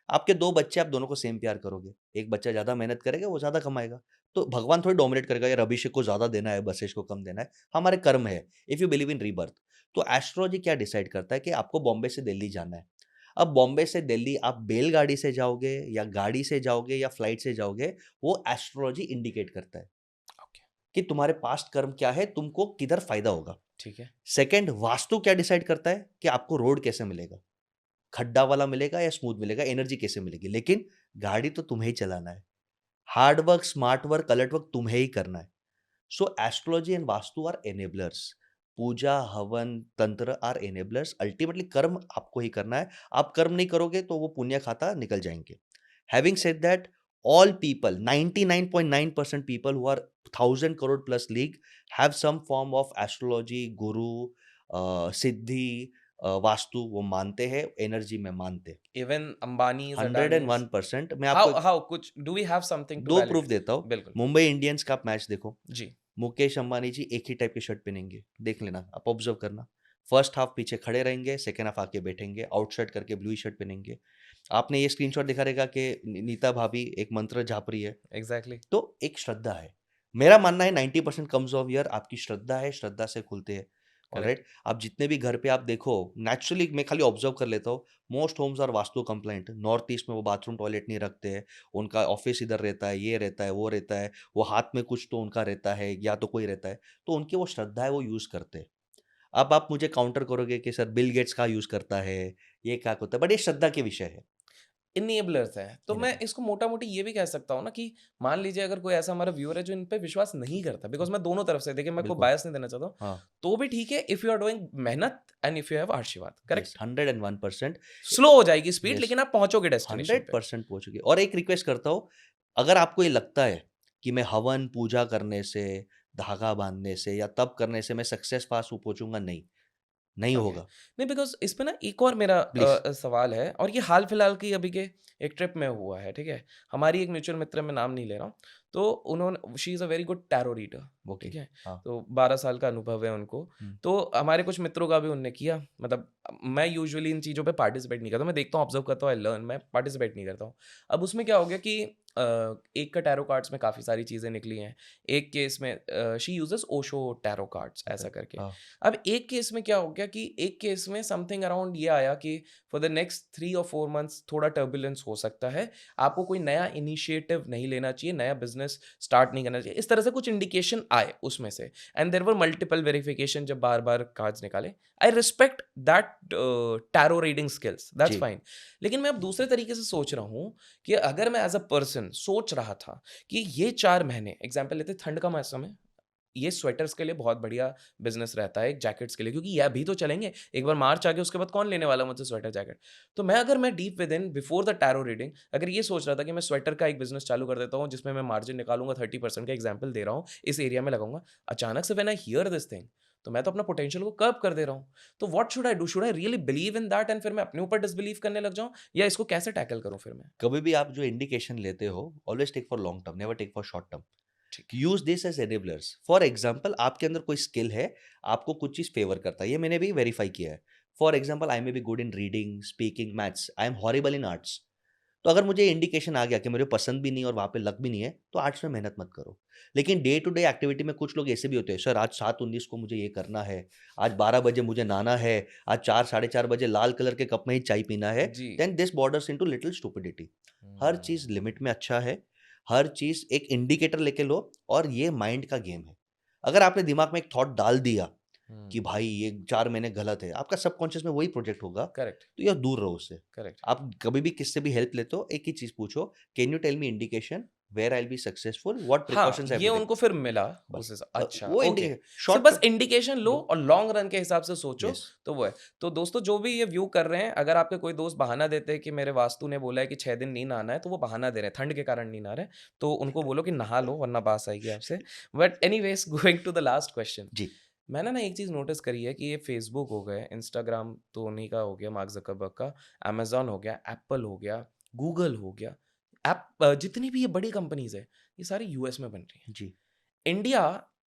आपके 2 बच्चे, आप दोनों को सेम प्यार करोगे। एक बच्चा ज़्यादा मेहनत करेगा, वो ज़्यादा कमाएगा। तो भगवान थोड़ी डोमिनेट करेगा, यार अभिषेक को ज़्यादा देना है, बसेश को कम देना है। हमारे कर्म है, if you believe in rebirth. तो एस्ट्रोलॉजी क्या डिसाइड करता है कि आपको बॉम्बे से दिल्ली जाना है। अब बॉम्बे से दिल्ली आप बैलगाड़ी से जाओगे या गाड़ी से जाओगे या फ्लाइट से जाओगे, वो एस्ट्रोलॉजी इंडिकेट करता है ओके, कि तुम्हारे पास्ट कर्म क्या है, तुमको किधर फायदा होगा। ठीक है। सेकंड, वास्तु क्या डिसाइड करता है कि आपको रोड कैसे मिलेगा, खड्डा वाला मिलेगा या स्मूथ मिलेगा, एनर्जी कैसे मिलेगी। लेकिन गाड़ी तो तुम्हें ही चलाना है, hard work, smart work, alert work तुम्हें ही करना है। So astrology and vastu are enablers. Puja, havan, tantra are enablers. Ultimately कर्म आपको ही करना है। आप कर्म नहीं करोगे तो वो पुण्य खाता निकल जाएंगे। Having said that, all people, 99.9% people who are 1,000 crore plus league have some form of astrology, guru, सिद्धि, वास्तु वो मानते हैं, एनर्जी में मानते हैं। Even Ambanis, hundred and Adanis, one percent मैं आपको हाउ हाउ कुछ do we have something to दो प्रूफ वैलिडेट? देता हूँ। बिल्कुल। मुंबई इंडियंस का आप मैच देखो, जी। मुकेश अंबानी जी एक ही टाइप की शर्ट पहनेंगे, देख लेना, आप ऑब्जर्व करना। फर्स्ट हाफ पीछे खड़े रहेंगे, सेकेंड हाफ आके बैठेंगे, आउटशर्ट करके ब्लू शर्ट पहनेंगे। आपने ये स्क्रीनशॉट दिखा रहेगा कि नीता भाभी एक मंत्र झाप रही है, एग्जैक्टली। तो एक श्रद्धा है। मेरा मानना है 90% कम्स ऑफ ईयर आपकी श्रद्धा है, श्रद्धा से खुलते हैं। करेक्ट। ऑलराइट, आप जितने भी घर पे आप देखो, नेचुरली मैं खाली ऑब्जर्व कर लेता हूँ, most homes are vastu compliant. North east में वो बाथरूम टॉयलेट नहीं रखते हैं, उनका ऑफिस इधर रहता है, ये रहता है, वो रहता है, वो हाथ में कुछ तो उनका रहता है या तो कोई रहता है, तो उनकी वो श्रद्धा है, वो यूज करते हैं। अब आप मुझे काउंटर करोगे कि सर बिल गेट्स का यूज करता है, ये क्या होता है, बट ये श्रद्धा के विषय है। इनेबलर्स हैं, तो मैं Enabler। इसको मोटा मोटी ये भी कह सकता हूँ ना कि मान लीजिए अगर कोई ऐसा हमारा व्यूअर है जो इन पे विश्वास नहीं करता, बिकॉज मैं दोनों तरफ से, देखिए मैं कोई बिल्कुल। बायस नहीं देना चाहता हूँ, हाँ। तो भी ठीक है इफ यू आर डूइंग मेहनत एंड इफ यू हैव आशीर्वाद, यस, करेक्ट। 101%। स्लो हो जाएगी स्पीड, यस, लेकिन आप पहुंचोगे डेस्टिनेशन पे। 100% पहुंच चुकी। और एक रिक्वेस्ट करता हूँ, अगर आपको ये लगता है कि मैं हवन पूजा करने से, धागा बांधने से या तप करने से मैं सक्सेस पास पहुंचूंगा, नहीं, नहीं ओके। होगा। नहीं, बिकॉज इस पे ना एक और मेरा प्लीज। सवाल है, और ये हाल फिलहाल की अभी के एक ट्रिप में हुआ है, ठीक है। हमारी एक म्यूचुअल मित्र, मैं नाम नहीं ले रहा हूँ, तो उन्होंने, she is a very good tarot reader, okay. ठीक है। हाँ। तो 12 साल का अनुभव है उनको। हम्म। तो हमारे कुछ मित्रों का भी उनने किया, मतलब मैं यूजुअली इन चीज़ों पे पार्टिसिपेट नहीं करता, मैं देखता हूँ, ऑब्जर्व करता हूँ, आई लर्न, मैं पार्टिसिपेट नहीं करता हूँ। अब उसमें क्या हो गया कि एक का टैरो कार्ड्स में काफ़ी सारी चीज़ें निकली हैं। एक केस में she uses Osho tarot cards okay. ऐसा करके। हाँ। अब एक केस में क्या हो गया कि एक केस में समथिंग अराउंड ये आया कि फॉर द नेक्स्ट 3 और 4 मंथ्स थोड़ा टर्बुलेंस हो सकता है, आपको कोई नया इनिशिएटिव नहीं लेना चाहिए, नया बिजनेस स्टार्ट नहीं करना चाहिए, इस तरह से कुछ इंडिकेशन आए उसमें से। And there were multiple verification, जब बार बार कार्ड्स निकाले। I respect that tarot reading skills, that's जी। फाइन। लेकिन मैं अब दूसरे तरीके से सोच रहा हूँ कि अगर मैं एज अ पर्सन सोच रहा था कि ये 4 महीने, एग्जाम्पल लेते, ठंड का मौसम है, ये स्वेटर्स के लिए बहुत बढ़िया बिजनेस रहता है, एक जैकेट्स के लिए, क्योंकि ये अभी तो चलेंगे, एक बार मार्च आ गया उसके बाद कौन लेने वाला मुझसे स्वेटर जैकेट। तो मैं, अगर मैं deep with in before the tarot reading अगर ये सोच रहा था कि मैं स्वेटर का एक बिजनेस चालू कर देता हूँ जिसमें मैं मार्जिन निकालूंगा 30% का, एग्जाम्पल दे रहा हूँ, इस एरिया में लगाऊंगा, अचानक से when I hear this thing, तो मैं तो अपना पोटेंशियल को कर्व कर दे रहा हूँ। तो what should I do? Should I really believe in that and फिर मैं अपने ऊपर डिसबिलीव करने लग जाऊँ, या इसको कैसे टैकल करूँ फिर मैं? कभी भी आप जो इंडिकेशन लेते हो, always take for long term, never take for short term. ठीक है। Use this as enablers. For example, आपके अंदर कोई स्किल है, आपको कुछ चीज फेवर करता है, ये मैंने भी वेरीफाई किया है। For example, I may be good in reading, speaking, maths, I am horrible in arts. तो अगर मुझे इंडिकेशन आ गया कि मुझे पसंद भी नहीं और वहाँ पे लक भी नहीं है, तो आर्ट्स में मेहनत मत करो। लेकिन डे टू डे एक्टिविटी में कुछ लोग ऐसे भी होते हैं, सर आज 7:19 को मुझे ये करना है, आज 12 बजे मुझे नहाना है, आज 4 साढ़े 4 बजे लाल कलर के कप में ही चाय पीना है। जी। Then this borders into little stupidity. हर चीज़ हम्म। लिमिट में अच्छा है, हर चीज़ एक इंडिकेटर लेके लो, और ये माइंड का गेम है। अगर आपने दिमाग में एक थॉट डाल दिया कि हम्म। भाई ये 4 महीने गलत है, आपका सबकॉन्शियस में वही प्रोजेक्ट होगा, करेक्ट। तो यार दूर रहो उससे। करेक्ट। आप कभी भी किससे भी हेल्प लेते हो, एक ही चीज़ पूछो, can you tell me indication where I will be successful, what हाँ, प्रिकॉशंस आई हैव ये टू टेक? उनको फिर मिला बस उस अच्छा, वो ओके। इंडिकेशन सो शॉर्ट बस टर्म इंडिकेशन लो लो। और लॉन्ग रन के हिसाब से सोचो, यस। तो वो है। तो दोस्तों, जो भी ये व्यू कर रहे हैं, अगर आपके कोई दोस्त बहाना देते हैं कि मेरे वास्तु ने बोला है कि 6 दिन नहीं नहाना है, तो वो बहाना दे रहे हैं, ठंड के कारण नहीं नहा रहे। तो उनको बोलो कि नहा लो, वरना बास आएगी आपसे। But anyways, going to the last question. जी। मैंने ना एक चीज़ नोटिस करी है कि ये फेसबुक हो गए, इंस्टाग्राम तो उन्हीं का हो गया, मार्क ज़करबर्ग का, अमेज़न हो गया, एप्पल हो गया, गूगल हो गया, जितनी भी ये बड़ी कंपनीज़ है, ये सारी यूएस में बन रही हैं। जी। इंडिया,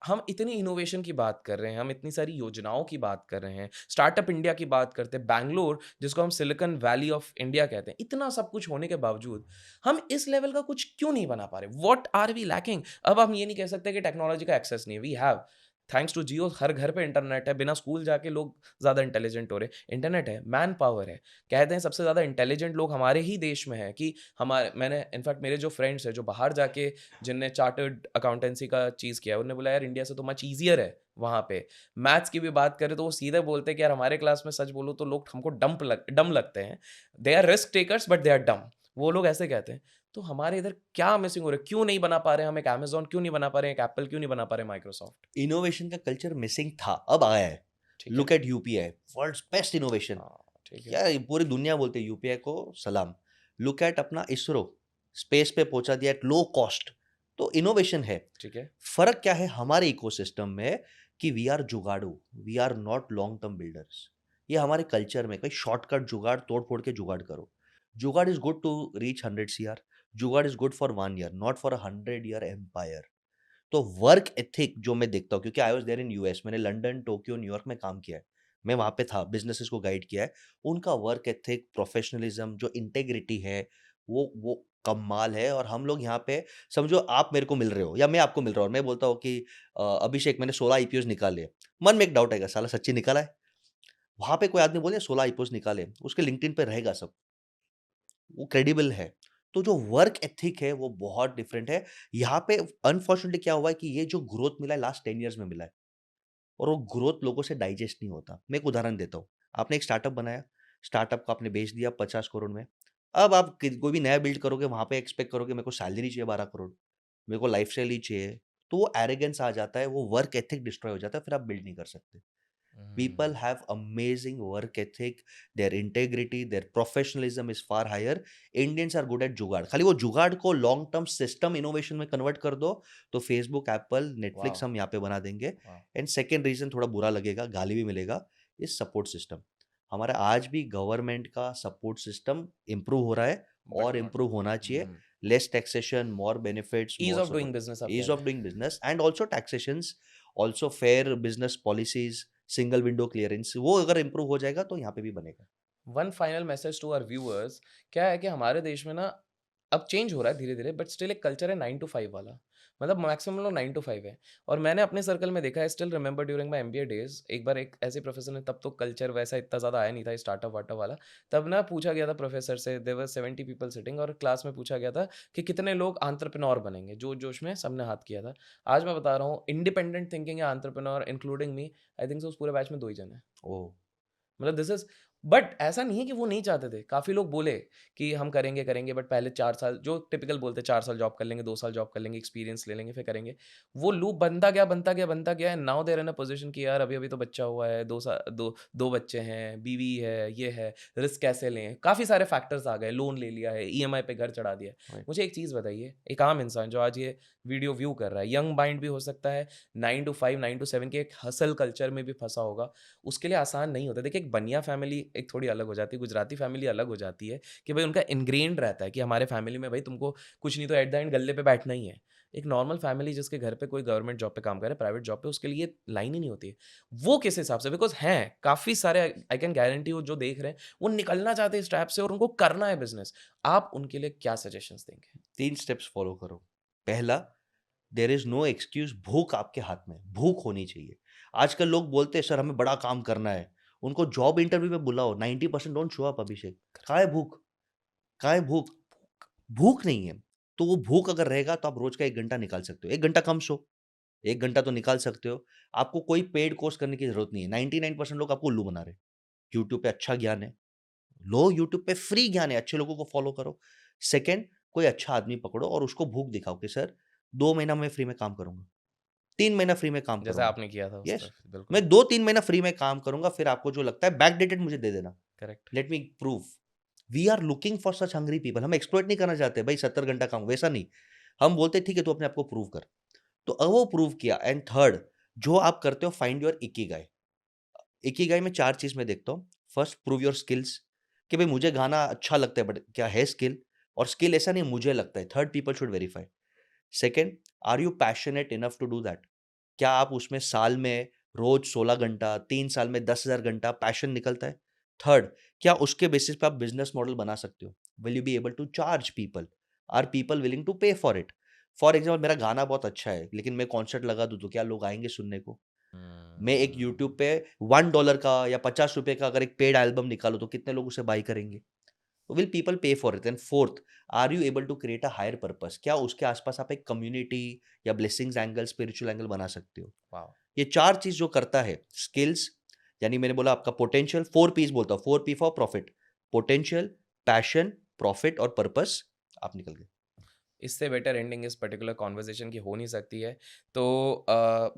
हम इतनी इनोवेशन की बात कर रहे हैं, हम इतनी सारी योजनाओं की बात कर रहे हैं, स्टार्टअप इंडिया की बात करते हैं, बैंगलोर जिसको हम सिलिकॉन वैली ऑफ इंडिया कहते हैं, इतना सब कुछ होने के बावजूद हम इस लेवल का कुछ क्यों नहीं बना पा रहे? What are we lacking? अब हम ये नहीं कह सकते कि टेक्नोलॉजी का एक्सेस नहीं है, वी हैव, थैंक्स टू जियो हर घर पे इंटरनेट है, बिना स्कूल जाके लोग ज़्यादा इंटेलिजेंट हो रहे हैं, इंटरनेट है, मैन पावर है। कहते हैं सबसे ज़्यादा इंटेलिजेंट लोग हमारे ही देश में हैं, कि हमारे, मैंने इनफैक्ट मेरे जो फ्रेंड्स हैं जो बाहर जाके, जिनने चार्टर्ड अकाउंटेंसी का चीज़ किया है, उन्होंने बोला यार इंडिया से तो मच ईज़ियर है वहाँ पे। मैथ्स की भी बात करें तो वो सीधे बोलते हैं कि यार हमारे क्लास में, सच बोलूँ तो लोग हमको डम लगते हैं। They are risk takers but they are dumb. वो लोग ऐसे कहते हैं। तो हमारे इधर क्या मिसिंग हो रहा है? क्यों नहीं बना पा रहे हैं हम एक अमेज़न, क्यों नहीं बना पा रहे हैं एक एप्पल, क्यों नहीं बना पा रहे हैं माइक्रोसॉफ्ट? इनोवेशन का कल्चर मिसिंग था, अब आया है। ठीक है? Look at UPI, world's best innovation. हाँ, ठीक है। क्या ये पूरी दुनिया बोलती है यूपीआई को सलाम। लुक एट अपना इसरो, स्पेस पे पहुंचा दिया एट लो कॉस्ट। तो इनोवेशन है। ठीक है। फर्क क्या है हमारे इकोसिस्टम में कि वी आर जुगाड़ू, we are not long term builders. ये हमारे कल्चर में कोई शॉर्टकट जुगाड़ तोड़ फोड़ के जुगाड़ करो। Jugaad is good to reach 100 CR। Jugaad is good for 1 year, not for 100 year empire. तो वर्क एथिक जो मैं देखता हूँ, क्योंकि I was there in US, मैंने लंदन, टोक्यो, न्यूयॉर्क में काम किया है, मैं वहाँ पे था, बिजनेसेस को गाइड किया है। उनका वर्क एथिक, प्रोफेशनलिज्म, जो इंटेग्रिटी है, वो कमाल है। और हम लोग यहाँ पे, समझो आप मेरे को मिल रहे हो या मैं आपको मिल रहा हूँ और मैं बोलता हूँ कि अभिषेक मैंने 16 IPOs निकाले, मन में एक डाउट आएगा, साला सच्ची निकाला है? वहाँ पे कोई आदमी बोले 16 IPOs निकाले, उसके लिंक्डइन पे रहेगा सब, वो क्रेडिबल है। तो जो वर्क एथिक है वो बहुत डिफरेंट है। यहाँ पे अनफॉर्चुनेटली क्या हुआ है कि ये जो ग्रोथ मिला है लास्ट 10 ईयर्स में मिला है, और वो ग्रोथ लोगों से डाइजेस्ट नहीं होता। मैं एक उदाहरण देता हूँ। आपने एक स्टार्टअप बनाया, स्टार्टअप को आपने बेच दिया 50 करोड़ में। अब आप कोई भी नया बिल्ड करोगे, वहां पे एक्सपेक्ट करोगे मेरे को सैलरी चाहिए 12 करोड़, मेरे को लाइफ स्टाइल ही चाहिए। तो वो एरोगेंस आ जाता है, वो वर्क एथिक डिस्ट्रॉय हो जाता है, फिर आप बिल्ड नहीं कर सकते। People hmm. have amazing work ethic, their integrity, their professionalism is far higher. Indians are good at जुगाड़। खाली वो जुगाड़ को लॉन्ग टर्म सिस्टम इनोवेशन में कन्वर्ट कर दो, तो फेसबुक, एप्पल, नेटफ्लिक्स वाह। हम यहाँ पे बना देंगे। वाह। एंड सेकेंड रीजन थोड़ा बुरा लगेगा, गाली भी मिलेगा, इस सपोर्ट सिस्टम। हमारा आज भी गवर्नमेंट का सपोर्ट सिस्टम इम्प्रूव हो रहा है, बट और नॉट। इम्प्रूव होना चाहिए। Less taxation, more benefits, ease more of doing support, business आप कह ease रहे of हैं। doing business, and also taxations, also fair business policies, single window clearance, वो अगर इम्प्रूव हो जाएगा तो यहाँ पे भी बनेगा। One final message to our viewers, क्या है कि हमारे देश में ना अब चेंज हो रहा है धीरे धीरे, बट स्टिल एक कल्चर है 9 to 5 वाला। मतलब मैक्सिमम लोग 9 to 5 है। और मैंने अपने सर्कल में देखा है, still remember during my MBA days, एक बार एक ऐसे प्रोफेसर ने, तब तो कल्चर वैसा इतना ज़्यादा आया नहीं था स्टार्टअप वार्टअप वाला, तब ना पूछा गया था प्रोफेसर से, देयर वर 70 पीपल सिटिंग, और क्लास में पूछा गया था कि कितने लोग एंटरप्रेन्योर बनेंगे, जोश जोश में सबने हाथ किया था। आज मैं बता रहा हूँ, इंडिपेंडेंट थिंकिंग या entrepreneur including me, I think उस पूरे बैच में 2 ही जन है। ओ। मतलब दिस इज़, बट ऐसा नहीं है कि वो नहीं चाहते थे। काफ़ी लोग बोले कि हम करेंगे, करेंगे, बट पहले 4 साल जो टिपिकल बोलते हैं, 4 साल जॉब कर लेंगे, 2 साल जॉब कर लेंगे, एक्सपीरियंस ले लेंगे, फिर करेंगे। वो लूप बनता गया, बनता गया, बनता गया and now they are in a position कि यार अभी-अभी तो बच्चा हुआ है, 2 बच्चे हैं, बीवी है, ये है, रिस्क कैसे लें? काफ़ी सारे फैक्टर्स आ गए, लोन ले लिया है, ईएमआई पे घर चढ़ा दिया है। राइट। मुझे एक चीज़ बताइए, एक आम इंसान जो आज ये वीडियो व्यू कर रहा है, यंग माइंड भी हो सकता है, 9 टू 5, 9 टू 7 के एक हसल कल्चर में भी फँसा होगा। उसके लिए आसान नहीं होता। देखिए, एक बनिया फैमिली एक थोड़ी अलग हो जाती है, गुजराती फैमिली अलग हो जाती है कि भई उनका इन्ग्रेन्ड रहता है कि हमारे फैमिली में भई तुमको कुछ नहीं तो एट द एंड गल्ले पे बैठना ही है। एक नॉर्मल फैमिली जिसके घर पे कोई गवर्नमेंट जॉब पे काम कर रहा है, प्राइवेट जॉब पे, उसके लिए लाइन ही नहीं होती है। वो किस हिसाब से, बिकॉज़ हैं, काफ़ी सारे आई कैन गारंटी यू जो देख रहे हैं, वो निकलना चाहते हैं इस ट्रैप से और उनको करना है बिज़नेस। आप उनके लिए क्या सजेशंस देंगे? 3 स्टेप्स फॉलो करो। पहला, देयर इज़ नो एक्सक्यूज़, भूख आपके हाथ में, भूख होनी चाहिए। आजकल लोग बोलते हैं सर हमें बड़ा काम करना है, उनको जॉब इंटरव्यू में बुलाओ, 90% डोंट शो अप अभिषेक। कहाँ है भूख? कहाँ है भूख? भूख नहीं है। तो वो भूख अगर रहेगा तो आप रोज़ का 1 घंटा निकाल सकते हो। 1 घंटा कम सो, 1 घंटा तो निकाल सकते हो। आपको कोई पेड कोर्स करने की ज़रूरत नहीं है। 99% लोग आपको उल्लू बना रहे हैं। यूट्यूब पे अच्छा ज्ञान है, लो यूट्यूब पे फ्री ज्ञान है, अच्छे लोगों को फॉलो करो। सेकंड, कोई अच्छा आदमी पकड़ो और उसको भूख दिखाओ कि सर 2 महीना मैं फ्री में काम करूँगा, 3 महीना फ्री में काम जैसे करूँगा। आपने किया था उस यस, तरफ, बिल्कुल, मैं 2-3 महीना फ्री में काम करूँगा, फिर आपको जो लगता है बैकडेटेड मुझे दे देना। Correct. Let me prove. We are looking for such hungry people. हम एक्सप्लॉइट नहीं करना चाहते भाई 70 घंटा काम, वैसा नहीं। हम बोलते हैं ठीक है तू अपने आप को प्रूव कर। तो अब वो प्रूव किया। एंड थर्ड, जो आप करते हो, फाइंड योर इकिगाई। इकिगाई में 4 चीज़ मैं देखता हूँ। फर्स्ट, प्रूव योर स्किल्स, कि भाई मुझे गाना अच्छा लगता है बट क्या है स्किल? और स्किल ऐसा नहीं मुझे लगता है, third people should verify. Second, are you passionate enough to do that? क्या आप उसमें साल में रोज 16 घंटा, 3 साल में 10,000 घंटा पैशन निकलता है? थर्ड, क्या उसके बेसिस पे आप बिजनेस मॉडल बना सकते हो? Will you be able to charge people? Are people willing to pay for it? For example, मेरा गाना बहुत अच्छा है लेकिन मैं कॉन्सर्ट लगा दूं तो क्या लोग आएंगे सुनने को? मैं एक यूट्यूब हुँ। पे $1 का या ₹50 का अगर एक पेड एल्बम निकालूं तो कितने लोग उसे बाई करेंगे? Will people pay for it? And fourth, are you able to create a higher purpose? क्या उसके आसपास आप एक कम्युनिटी या ब्लेसिंग्स एंगल, स्पिरिचुअल एंगल बना सकते हो? वाओ! ये 4 चीज़ जो करता है, स्किल्स, यानी मैंने बोला आपका पोटेंशियल, 4 पीस बोलता हूँ, 4 P for profit, potential, passion, profit और पर्पस, आप निकल गए। इससे बेटर एंडिंग इस पर्टिकुलर कॉन्वर्सेशन की हो नहीं सकती है। तो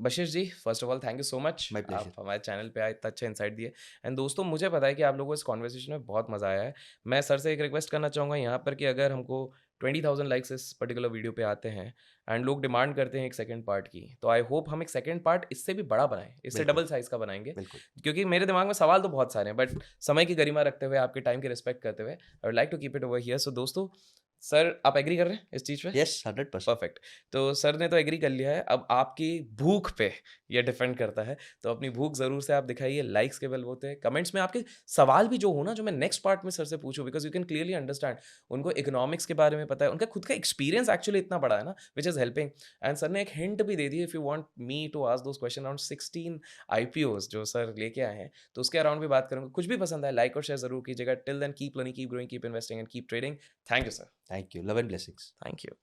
Bashir ji, first of all thank you so much, my आप प्लेज़र। हमारे चैनल पे आए, इतना अच्छा इनसाइट दिए। एंड दोस्तों, मुझे पता है कि आप लोगों को इस कॉन्वर्सेशन में बहुत मज़ा आया है। मैं सर से एक रिक्वेस्ट करना चाहूँगा यहाँ पर कि अगर हमको 20,000 लाइक्स इस पर्टिकुलर वीडियो पे आते हैं एंड लोग डिमांड करते हैं एक सेकंड पार्ट की, तो आई होप हम एक सेकंड पार्ट इससे भी बड़ा बनाएं, इससे बिल्कुल, डबल साइज का बनाएंगे। बिल्कुल। क्योंकि मेरे दिमाग में सवाल तो बहुत सारे हैं, बट समय की गरिमा रखते हुए, आपके टाइम की रिस्पेक्ट करते हुए, I would like to keep it over here. So दोस्तों, सर आप एग्री कर रहे हैं इस चीज़ पे? यस, 100%। परफेक्ट। तो सर ने तो एग्री कर लिया है, अब आपकी भूख पे ये डिपेंड करता है, तो अपनी भूख ज़रूर से आप दिखाइए लाइक्स के बलबूते, कमेंट्स में आपके सवाल भी जो हो ना, जो मैं नेक्स्ट पार्ट में सर से पूछूँ, because you can clearly understand, उनको इकोनॉमिक्स के बारे में पता है, उनका खुद का एक्सपीरियंस एक्चुअली इतना बड़ा है ना, which is helping. And sir ने एक हिंट भी दे दी, if you want me to ask those question around 16 IPOs जो सर लेके आए हैं, तो उसके अराउंड भी बात करूँगा। कुछ भी पसंद आए लाइक और शेयर ज़रूर कीजिएगा। Till then keep learning, keep growing, keep investing and keep trading. Thank you sir. Thank you. Love and blessings. Thank you.